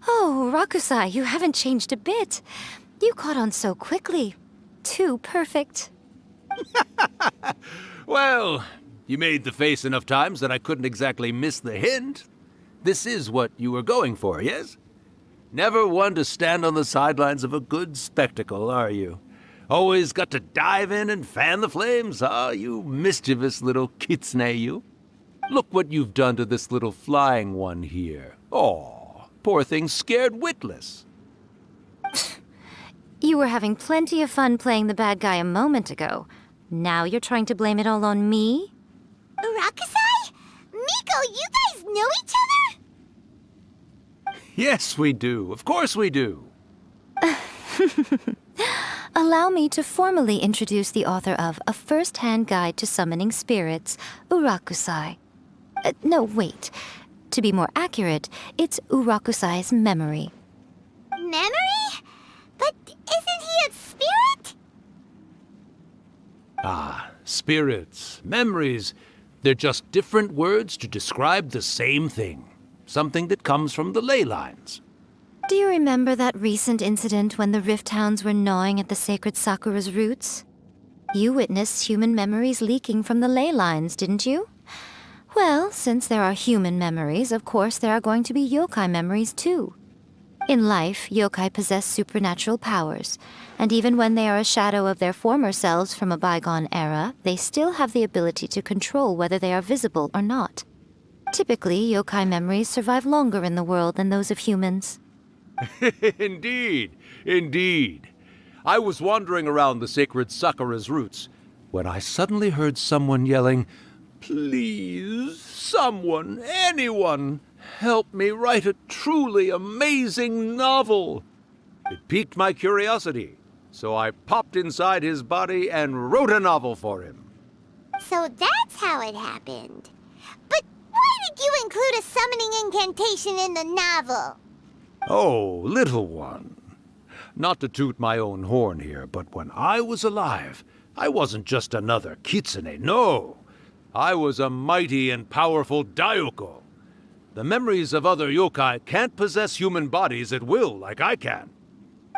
Speaker 7: Oh, Rakusai, you haven't changed a bit. You caught on so quickly. Too perfect.
Speaker 11: Well, you made the face enough times that I couldn't exactly miss the hint. This is what you were going for, yes? Never one to stand on the sidelines of a good spectacle, are you? Always got to dive in and fan the flames, huh? You mischievous little kitsune, you. Look what you've done to this little flying one here. Oh, poor thing scared witless.
Speaker 7: You were having plenty of fun playing the bad guy a moment ago. Now you're trying to blame it all on me?
Speaker 1: Rakusai? Miko, you guys know each other?
Speaker 11: Yes, we do. Of course we do.
Speaker 7: Allow me to formally introduce the author of A First-Hand Guide to Summoning Spirits, Urakusai. No, wait. To be more accurate, it's Urakusai's memory.
Speaker 1: Memory? But isn't he a spirit?
Speaker 11: Ah, spirits, memories. They're just different words to describe the same thing. Something that comes from the ley lines.
Speaker 7: Do you remember that recent incident when the Rift Hounds were gnawing at the sacred Sakura's roots? You witnessed human memories leaking from the ley lines, didn't you? Well, since there are human memories, of course there are going to be yokai memories too. In life, yokai possess supernatural powers, and even when they are a shadow of their former selves from a bygone era, they still have the ability to control whether they are visible or not. Typically, yokai memories survive longer in the world than those of humans.
Speaker 11: Indeed, indeed. I was wandering around the sacred Sakura's roots when I suddenly heard someone yelling, "Please, someone, anyone, help me write a truly amazing novel." It piqued my curiosity, so I popped inside his body and wrote a novel for him.
Speaker 1: So that's how it happened. But why did you include a summoning incantation in the novel?
Speaker 11: Oh, little one. Not to toot my own horn here, but when I was alive, I wasn't just another kitsune, no. I was a mighty and powerful Daiyoko. The memories of other yokai can't possess human bodies at will like I can.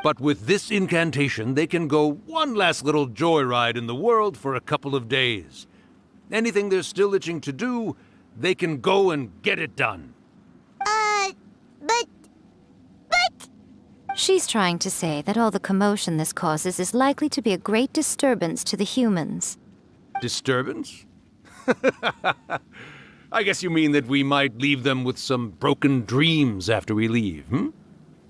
Speaker 11: But with this incantation, they can go one last little joyride in the world for a couple of days. Anything they're still itching to do, they can go and get it done.
Speaker 1: But...
Speaker 7: She's trying to say that all the commotion this causes is likely to be a great disturbance to the humans.
Speaker 11: Disturbance? I guess you mean that we might leave them with some broken dreams after we leave, hmm?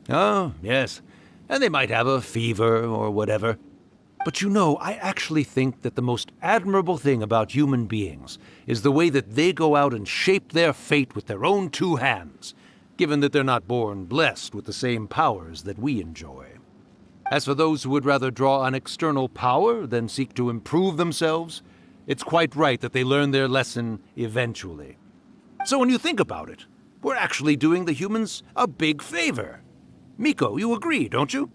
Speaker 11: Oh, yes. And they might have a fever or whatever. But you know, I actually think that the most admirable thing about human beings is the way that they go out and shape their fate with their own two hands, given that they're not born blessed with the same powers that we enjoy. As for those who would rather draw on external power than seek to improve themselves, it's quite right that they learn their lesson eventually. So when you think about it, we're actually doing the humans a big favor. Miko, you agree, don't you?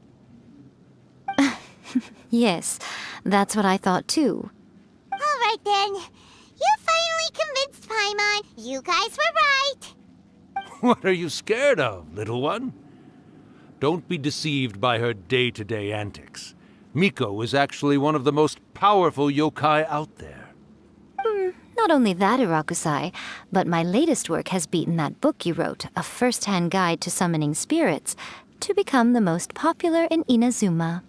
Speaker 7: Yes, that's what I thought too.
Speaker 1: All right then. You finally convinced Paimon. You guys were right.
Speaker 11: What are you scared of, little one? Don't be deceived by her day-to-day antics. Miko is actually one of the most powerful yokai out there.
Speaker 7: Not only that, Urakusai, but my latest work has beaten that book you wrote, A First-Hand Guide to Summoning Spirits, to become the most popular in Inazuma.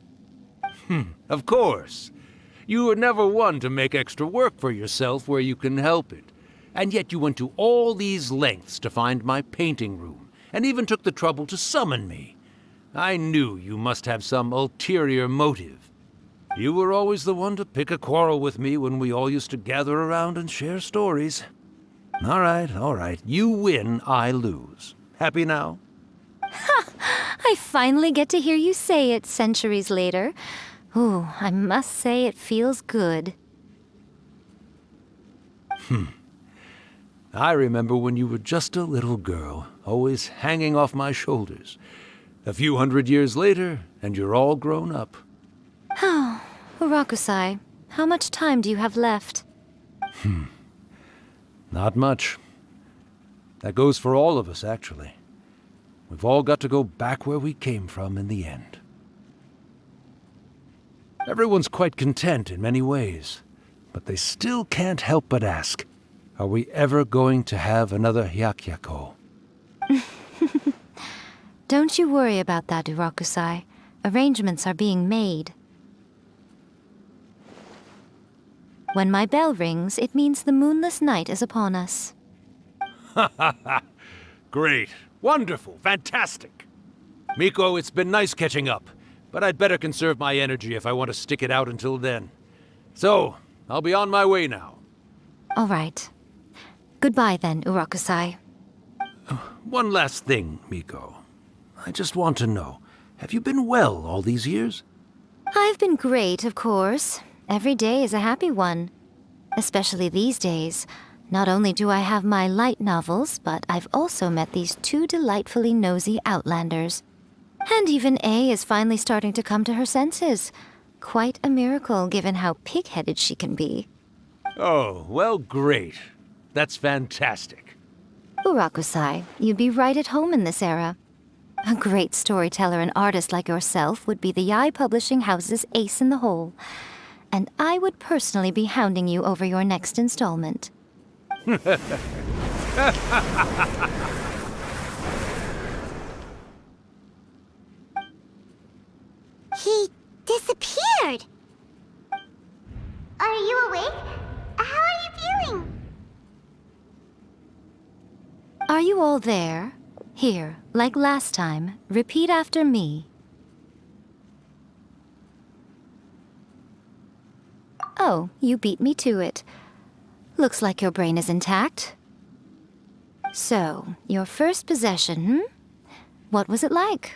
Speaker 11: Of course. You were never one to make extra work for yourself where you can help it. And yet you went to all these lengths to find my painting room, and even took the trouble to summon me. I knew you must have some ulterior motive. You were always the one to pick a quarrel with me when we all used to gather around and share stories. All right. You win, I lose. Happy now?
Speaker 7: I finally get to hear you say it centuries later. Ooh, I must say it feels good.
Speaker 11: I remember when you were just a little girl, always hanging off my shoulders. A few hundred years later, and you're all grown up.
Speaker 7: Oh, Urakusai, how much time do you have left?
Speaker 11: Not much. That goes for all of us, actually. We've all got to go back where we came from in the end. Everyone's quite content in many ways, but they still can't help but ask, are we ever going to have another Hyakyako?
Speaker 7: Don't you worry about that, Urakusai. Arrangements are being made. When my bell rings, it means the moonless night is upon us.
Speaker 11: Great. Wonderful. Fantastic. Miko, it's been nice catching up, but I'd better conserve my energy if I want to stick it out until then. So, I'll be on my way now.
Speaker 7: All right. Goodbye then, Urakusai.
Speaker 11: One last thing, Miko. I just want to know, have you been well all these years?
Speaker 7: I've been great, of course. Every day is a happy one. Especially these days. Not only do I have my light novels, but I've also met these two delightfully nosy outlanders. And even A is finally starting to come to her senses. Quite a miracle, given how pig-headed she can be.
Speaker 11: Oh, well, great. That's fantastic.
Speaker 7: Urakusai, you'd be right at home in this era. A great storyteller and artist like yourself would be the Yae Publishing House's ace in the hole. And I would personally be hounding you over your next installment.
Speaker 1: He disappeared. Are you awake? How are you feeling?
Speaker 7: Are you all there? Here, like last time, repeat after me. Oh, you beat me to it. Looks like your brain is intact. So, your first possession, What was it like?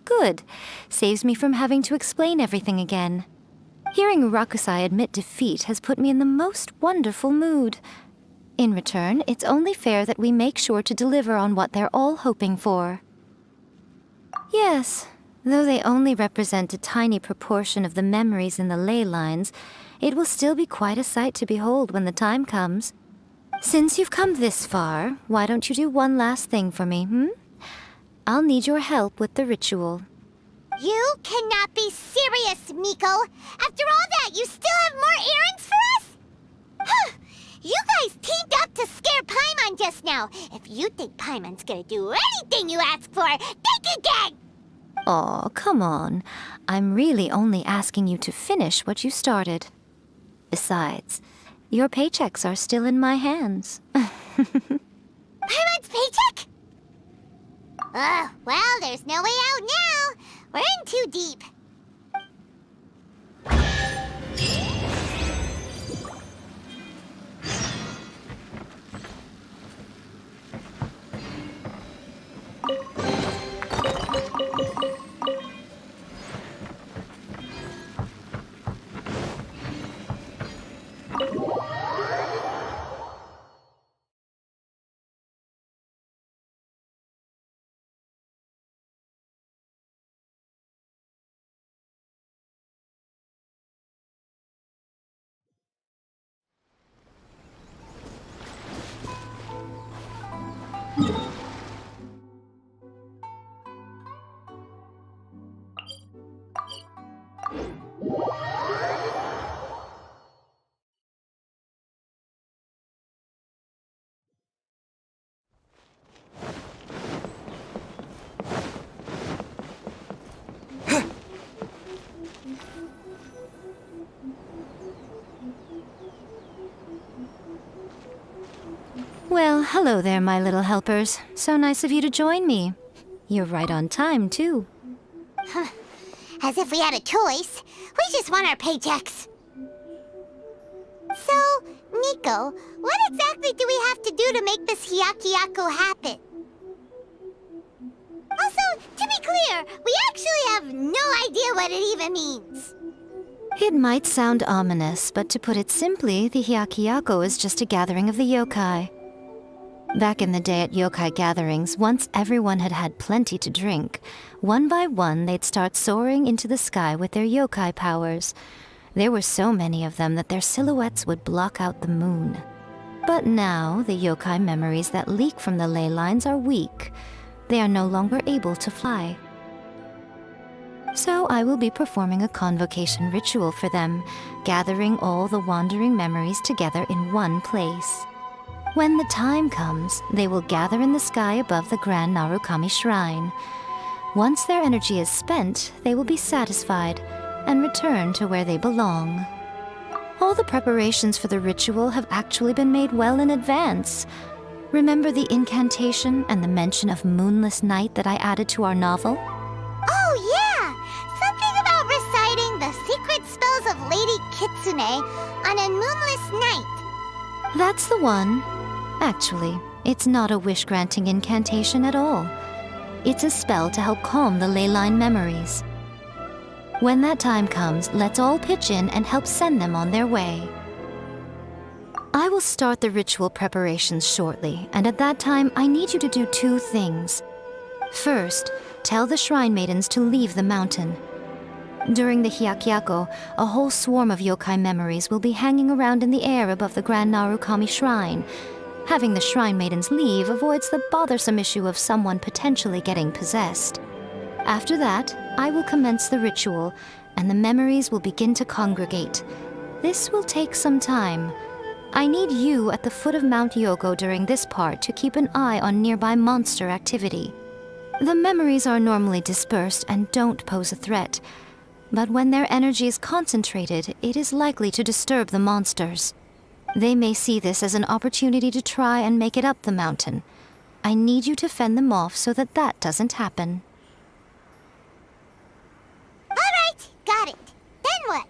Speaker 7: Good. Saves me from having to explain everything again. Hearing Urakusai admit defeat has put me in the most wonderful mood. In return, it's only fair that we make sure to deliver on what they're all hoping for. Yes, though they only represent a tiny proportion of the memories in the ley lines, it will still be quite a sight to behold when the time comes. Since you've come this far, why don't you do one last thing for me, I'll need your help with the ritual.
Speaker 1: You cannot be serious, Miko! After all that, you still have more errands for us? Huh! You guys teamed up to scare Paimon just now. If you think Paimon's gonna do anything you ask for, think again!
Speaker 7: Aw, come on. I'm really only asking you to finish what you started. Besides, your paychecks are still in my hands.
Speaker 1: Paimon's paycheck? Well, there's no way out now. We're in too deep.
Speaker 7: hello there, my little helpers. So nice of you to join me. You're right on time, too.
Speaker 1: As if we had a choice. We just want our paychecks. So, Nico, what exactly do we have to do to make this Hyakyako happen? Also, to be clear, we actually have no idea what it even means.
Speaker 7: It might sound ominous, but to put it simply, the Hyakyako is just a gathering of the yokai. Back in the day at yokai gatherings, once everyone had had plenty to drink, one by one they'd start soaring into the sky with their yokai powers. There were so many of them that their silhouettes would block out the moon. But now, the yokai memories that leak from the ley lines are weak. They are no longer able to fly. So I will be performing a convocation ritual for them, gathering all the wandering memories together in one place. When the time comes, they will gather in the sky above the Grand Narukami Shrine. Once their energy is spent, they will be satisfied and return to where they belong. All the preparations for the ritual have actually been made well in advance. Remember the incantation and the mention of moonless night that I added to our novel?
Speaker 1: Oh, yeah! Something about reciting the secret spells of Lady Kitsune on a moonless night.
Speaker 7: That's the one. Actually, it's not a wish-granting incantation at all. It's a spell to help calm the ley line memories. When that time comes, let's all pitch in and help send them on their way. I will start the ritual preparations shortly, and at that time, I need you to do two things. First, tell the shrine maidens to leave the mountain. During the Hyakyako, a whole swarm of yokai memories will be hanging around in the air above the Grand Narukami Shrine. Having the shrine maidens leave avoids the bothersome issue of someone potentially getting possessed. After that, I will commence the ritual, and the memories will begin to congregate. This will take some time. I need you at the foot of Mount Yogo during this part to keep an eye on nearby monster activity. The memories are normally dispersed and don't pose a threat, but when their energy is concentrated, it is likely to disturb the monsters. They may see this as an opportunity to try and make it up the mountain. I need you to fend them off so that that doesn't happen.
Speaker 1: All right, got it. Then what?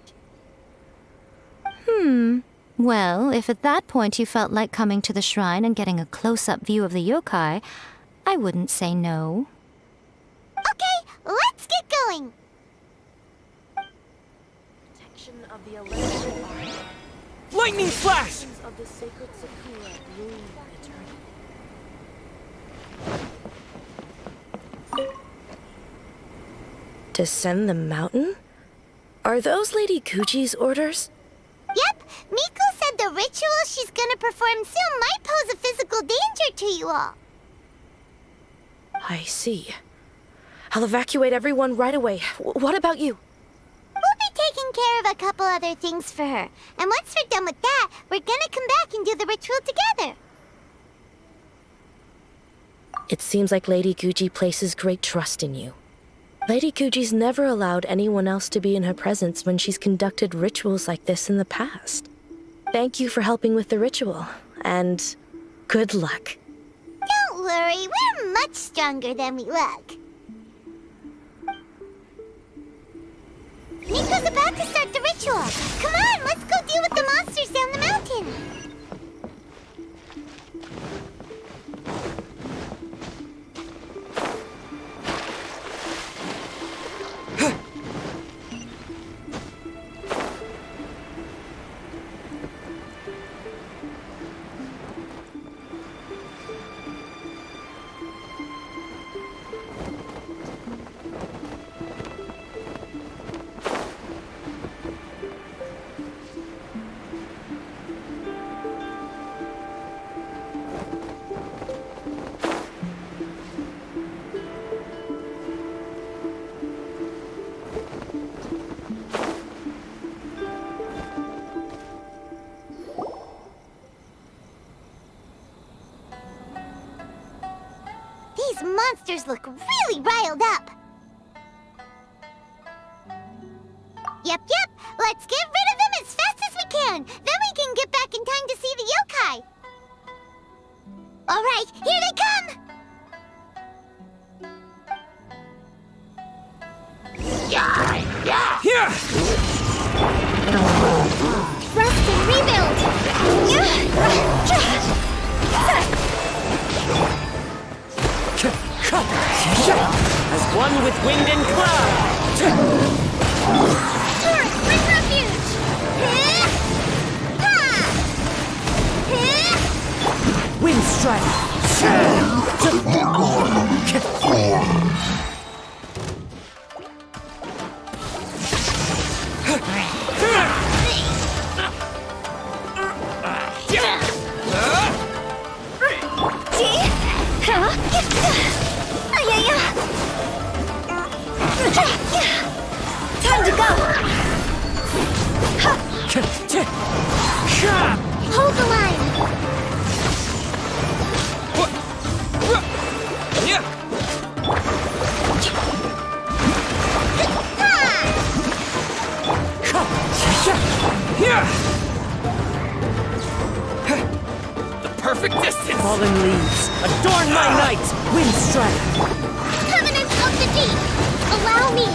Speaker 7: Well, if at that point you felt like coming to the shrine and getting a close-up view of the yokai, I wouldn't say no.
Speaker 1: Okay, let's get going.
Speaker 16: Protection of the electrical arc.
Speaker 5: Lightning flash!
Speaker 16: Of the sacred Sakura bloom eternally.
Speaker 13: Descend the mountain? Are those Lady Guji's orders?
Speaker 1: Yep, Miko said the ritual she's gonna perform soon might pose a physical danger to you all.
Speaker 13: I see. I'll evacuate everyone right away. What about you?
Speaker 1: We'll be taking care of a couple other things for her. And once we're done with that, we're gonna come back and do the ritual together.
Speaker 13: It seems like Lady Guji places great trust in you. Lady Guji's never allowed anyone else to be in her presence when she's conducted rituals like this in the past. Thank you for helping with the ritual, and good luck.
Speaker 1: Don't worry, we're much stronger than we look. Miko's about to start the ritual. Come on, let's go deal with the monsters down the mountain. These monsters look really riled up. Yep. Let's get rid of them as fast as we can. Then we can get back in time to see the yokai. All right, here they come!
Speaker 5: Here!
Speaker 1: Rust and rebuild!
Speaker 5: As one with wind and cloud!
Speaker 1: Turret, bring refuge!
Speaker 5: Wind strike!
Speaker 1: Time to go! Hold the line!
Speaker 5: The perfect distance! Fallen leaves, adorn my night! Wind strike!
Speaker 1: Covenant of the Deep! Allow me!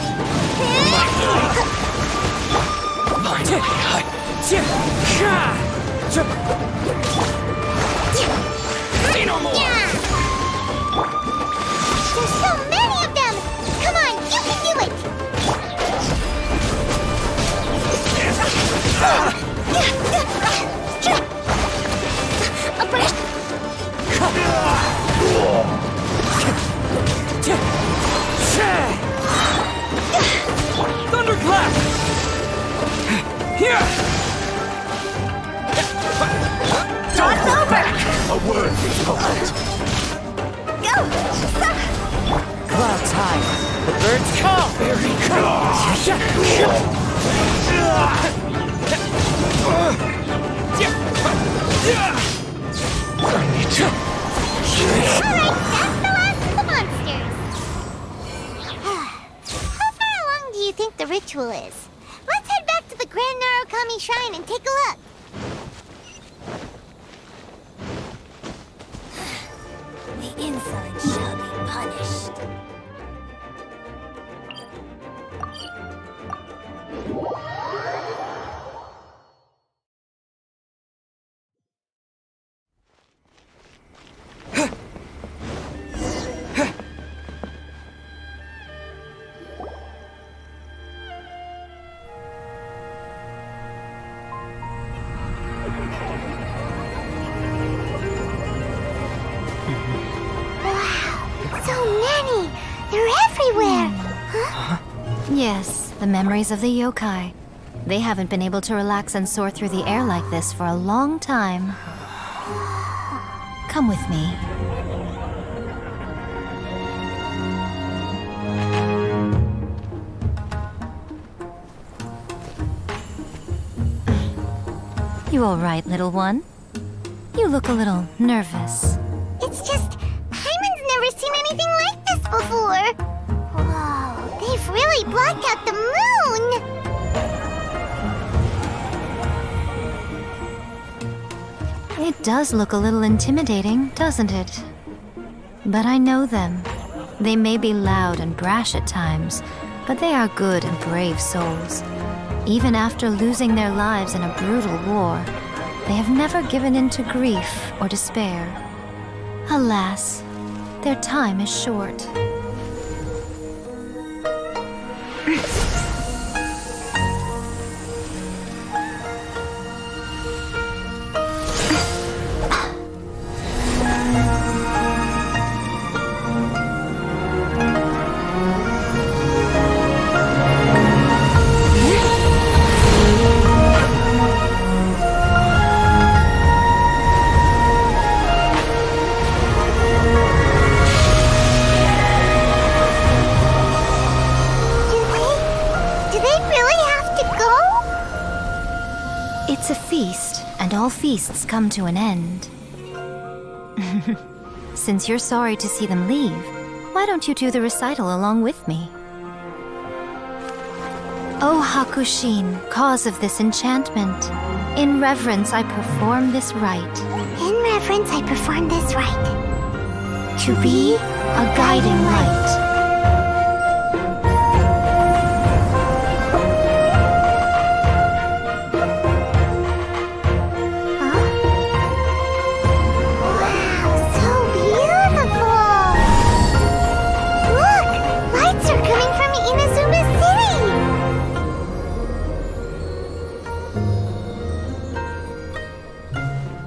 Speaker 5: Say no more!
Speaker 1: There's so many of them! Come on, you can do it! A brush!
Speaker 5: Thunderclap! Here!
Speaker 1: Toss over!
Speaker 11: A word is spoken.
Speaker 1: Go!
Speaker 5: Clouds high, the birds call! Very
Speaker 1: Alright, that's the last of the monsters! How far along do you think the ritual is? Let's head back to the Grand Narukami Shrine and take a look! The insolent shall be punished.
Speaker 7: Yes, the memories of the yokai. They haven't been able to relax and soar through the air like this for a long time. Come with me. You all right, little one? You look a little nervous.
Speaker 1: It's just, Hyman's never seen anything like this before. Whoa, they've really blocked out the moon!
Speaker 7: It does look a little intimidating, doesn't it? But I know them. They may be loud and brash at times, but they are good and brave souls. Even after losing their lives in a brutal war, they have never given in to grief or despair. Alas, their time is short. It's a feast, and all feasts come to an end. Since you're sorry to see them leave, why don't you do the recital along with me? O Hakushin, cause of this enchantment, in reverence I perform this rite.
Speaker 1: In reverence, I perform this rite. To be a guiding light.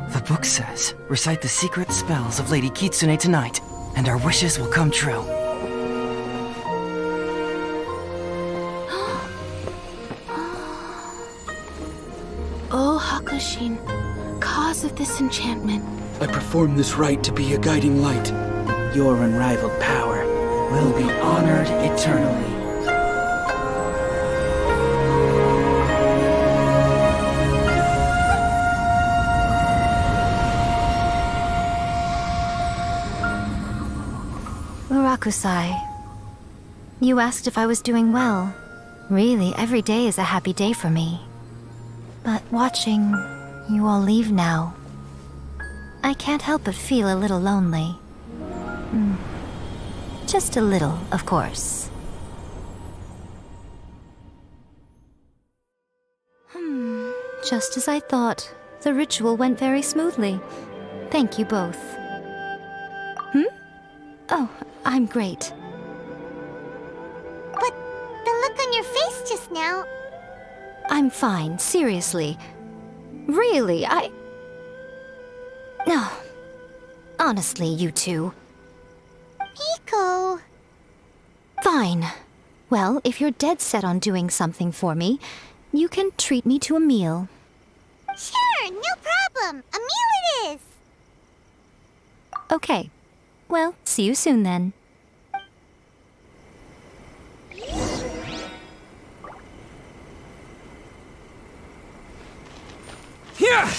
Speaker 2: The book says, recite the secret spells of Lady Kitsune tonight, and our wishes will come true.
Speaker 17: Oh, Hakushin, cause of this enchantment.
Speaker 10: I perform this rite to be a guiding light. Your unrivaled power will be honored eternally.
Speaker 7: Murakusai, you asked if I was doing well. Really, every day is a happy day for me. But watching you all leave now, I can't help but feel a little lonely. Just a little, of course. Just as I thought. The ritual went very smoothly. Thank you both. Oh, I'm great.
Speaker 1: But the look on your face just now...
Speaker 7: I'm fine, seriously. Really, No. Honestly, you two.
Speaker 1: Miko...
Speaker 7: Fine. Well, if you're dead set on doing something for me, you can treat me to a meal.
Speaker 1: Sure, no problem. A meal it is.
Speaker 7: Okay. Well, see you soon then.
Speaker 8: Yeah!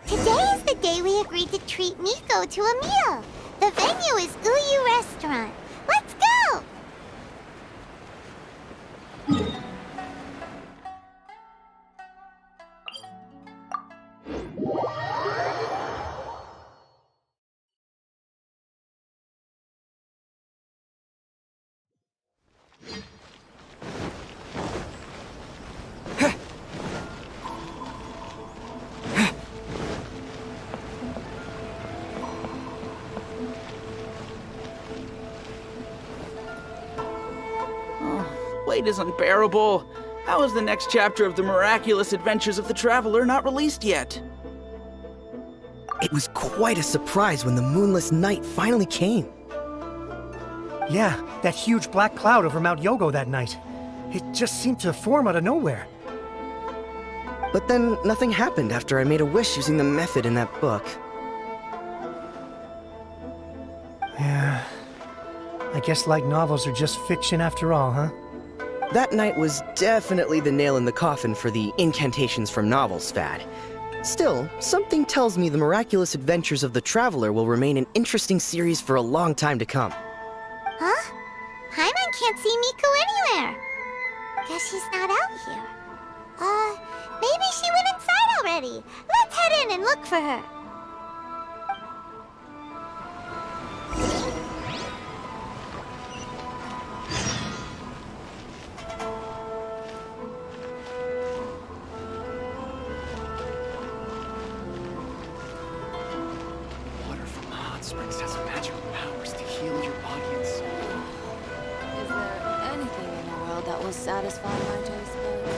Speaker 1: Today is the day we agreed to treat Miko to a meal. The venue is Uyu Restaurant. Let's go!
Speaker 10: Wait is unbearable. How is the next chapter of the miraculous adventures of the traveler not released yet?
Speaker 12: It was quite a surprise when the moonless night finally came.
Speaker 9: Yeah, that huge black cloud over Mount Yogo that night. It just seemed to form out of nowhere.
Speaker 12: But then nothing happened after I made a wish using the method in that book.
Speaker 9: I guess light novels are just fiction after all, huh?
Speaker 12: That night was definitely the nail in the coffin for the incantations from novels fad. Still, something tells me the miraculous adventures of the Traveler will remain an interesting series for a long time to come.
Speaker 1: Huh? Paimon can't see Miko anywhere. Guess she's not out here. Maybe she went inside already. Let's head in and look for her.
Speaker 8: Water from the hot springs has magical powers to heal your body and soul.
Speaker 16: Is there anything in the world that will satisfy my taste buds?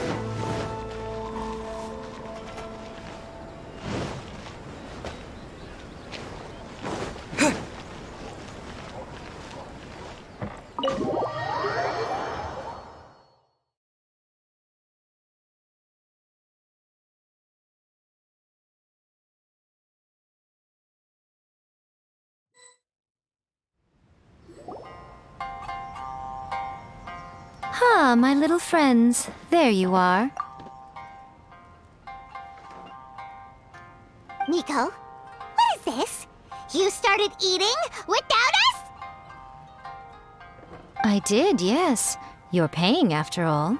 Speaker 7: Ah, my little friends. There you are.
Speaker 1: Miko, what is this? You started eating without us?
Speaker 7: I did, yes. You're paying after all.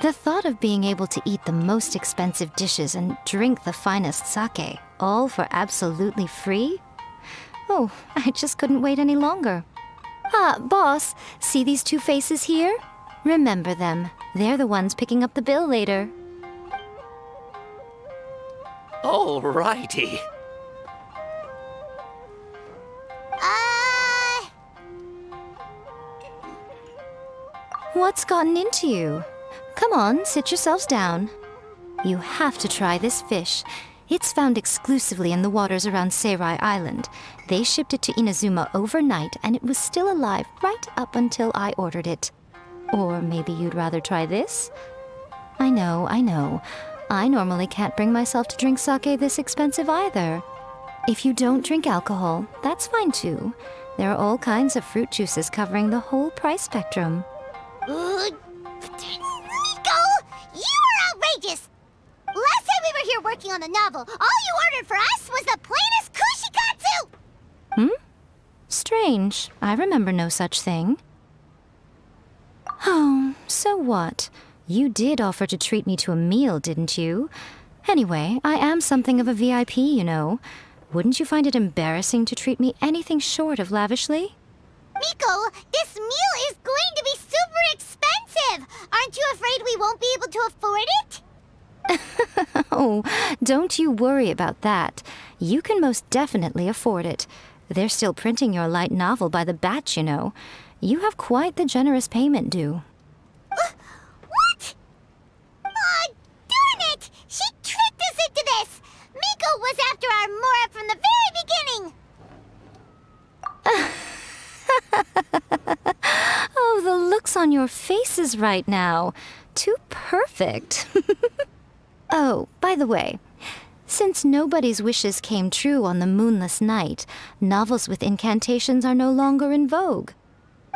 Speaker 7: The thought of being able to eat the most expensive dishes and drink the finest sake, all for absolutely free? Oh, I just couldn't wait any longer. Ah, boss, see these two faces here? Remember them. They're the ones picking up the bill later.
Speaker 14: Alrighty.
Speaker 7: What's gotten into you? Come on, sit yourselves down. You have to try this fish. It's found exclusively in the waters around Seirai Island. They shipped it to Inazuma overnight, and it was still alive right up until I ordered it. Or maybe you'd rather try this? I know. I normally can't bring myself to drink sake this expensive either. If you don't drink alcohol, that's fine too. There are all kinds of fruit juices covering the whole price spectrum.
Speaker 1: Miko! You are outrageous! Last time we were here working on the novel, all you ordered for us was the plainest kushikatsu!
Speaker 7: Strange. I remember no such thing. Oh, so what? You did offer to treat me to a meal, didn't you? Anyway, I am something of a VIP, you know. Wouldn't you find it embarrassing to treat me anything short of lavishly?
Speaker 1: Miko, this meal is going to be super expensive! Aren't you afraid we won't be able to afford it?
Speaker 7: Oh, don't you worry about that. You can most definitely afford it. They're still printing your light novel by the batch, you know. You have quite the generous payment due.
Speaker 1: What? Oh, darn it! She tricked us into this! Miko was after our Mora from the very beginning!
Speaker 7: Oh, the looks on your faces right now. Too perfect. Oh, by the way, since nobody's wishes came true on the moonless night, novels with incantations are no longer in vogue.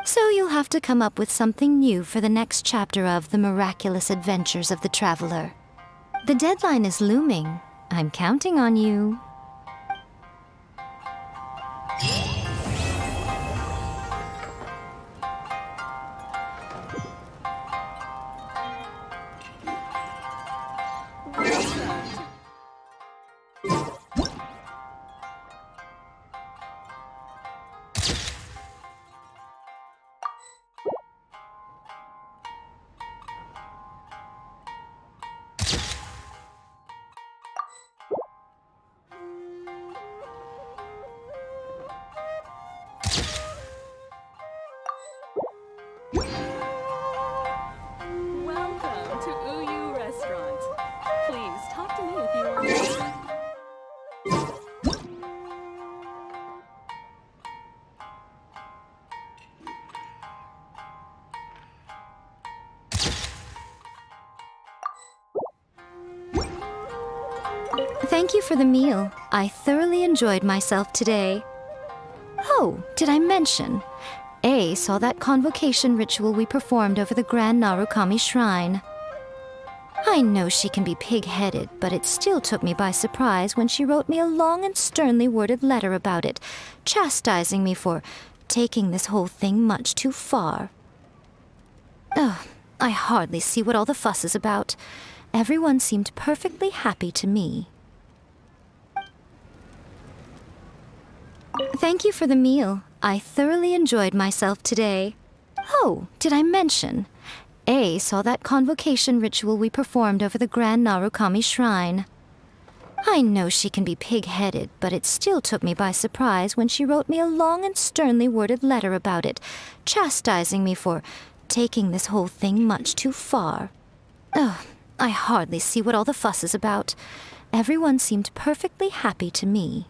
Speaker 7: So you'll have to come up with something new for the next chapter of The Miraculous Adventures of the Traveler. The deadline is looming. I'm counting on you.
Speaker 15: Welcome to Uyu Restaurant. Please talk to me if you want.
Speaker 7: Thank you for the meal. I thoroughly enjoyed myself today. Oh, did I mention? A saw that convocation ritual we performed over the Grand Narukami Shrine. I know she can be pig-headed, but it still took me by surprise when she wrote me a long and sternly worded letter about it, chastising me for taking this whole thing much too far. Oh, I hardly see what all the fuss is about. Everyone seemed perfectly happy to me. Thank you for the meal. I thoroughly enjoyed myself today. Oh, did I mention? A saw that convocation ritual we performed over the Grand Narukami Shrine. I know she can be pig-headed, but it still took me by surprise when she wrote me a long and sternly worded letter about it, chastising me for taking this whole thing much too far. Oh, I hardly see what all the fuss is about. Everyone seemed perfectly happy to me.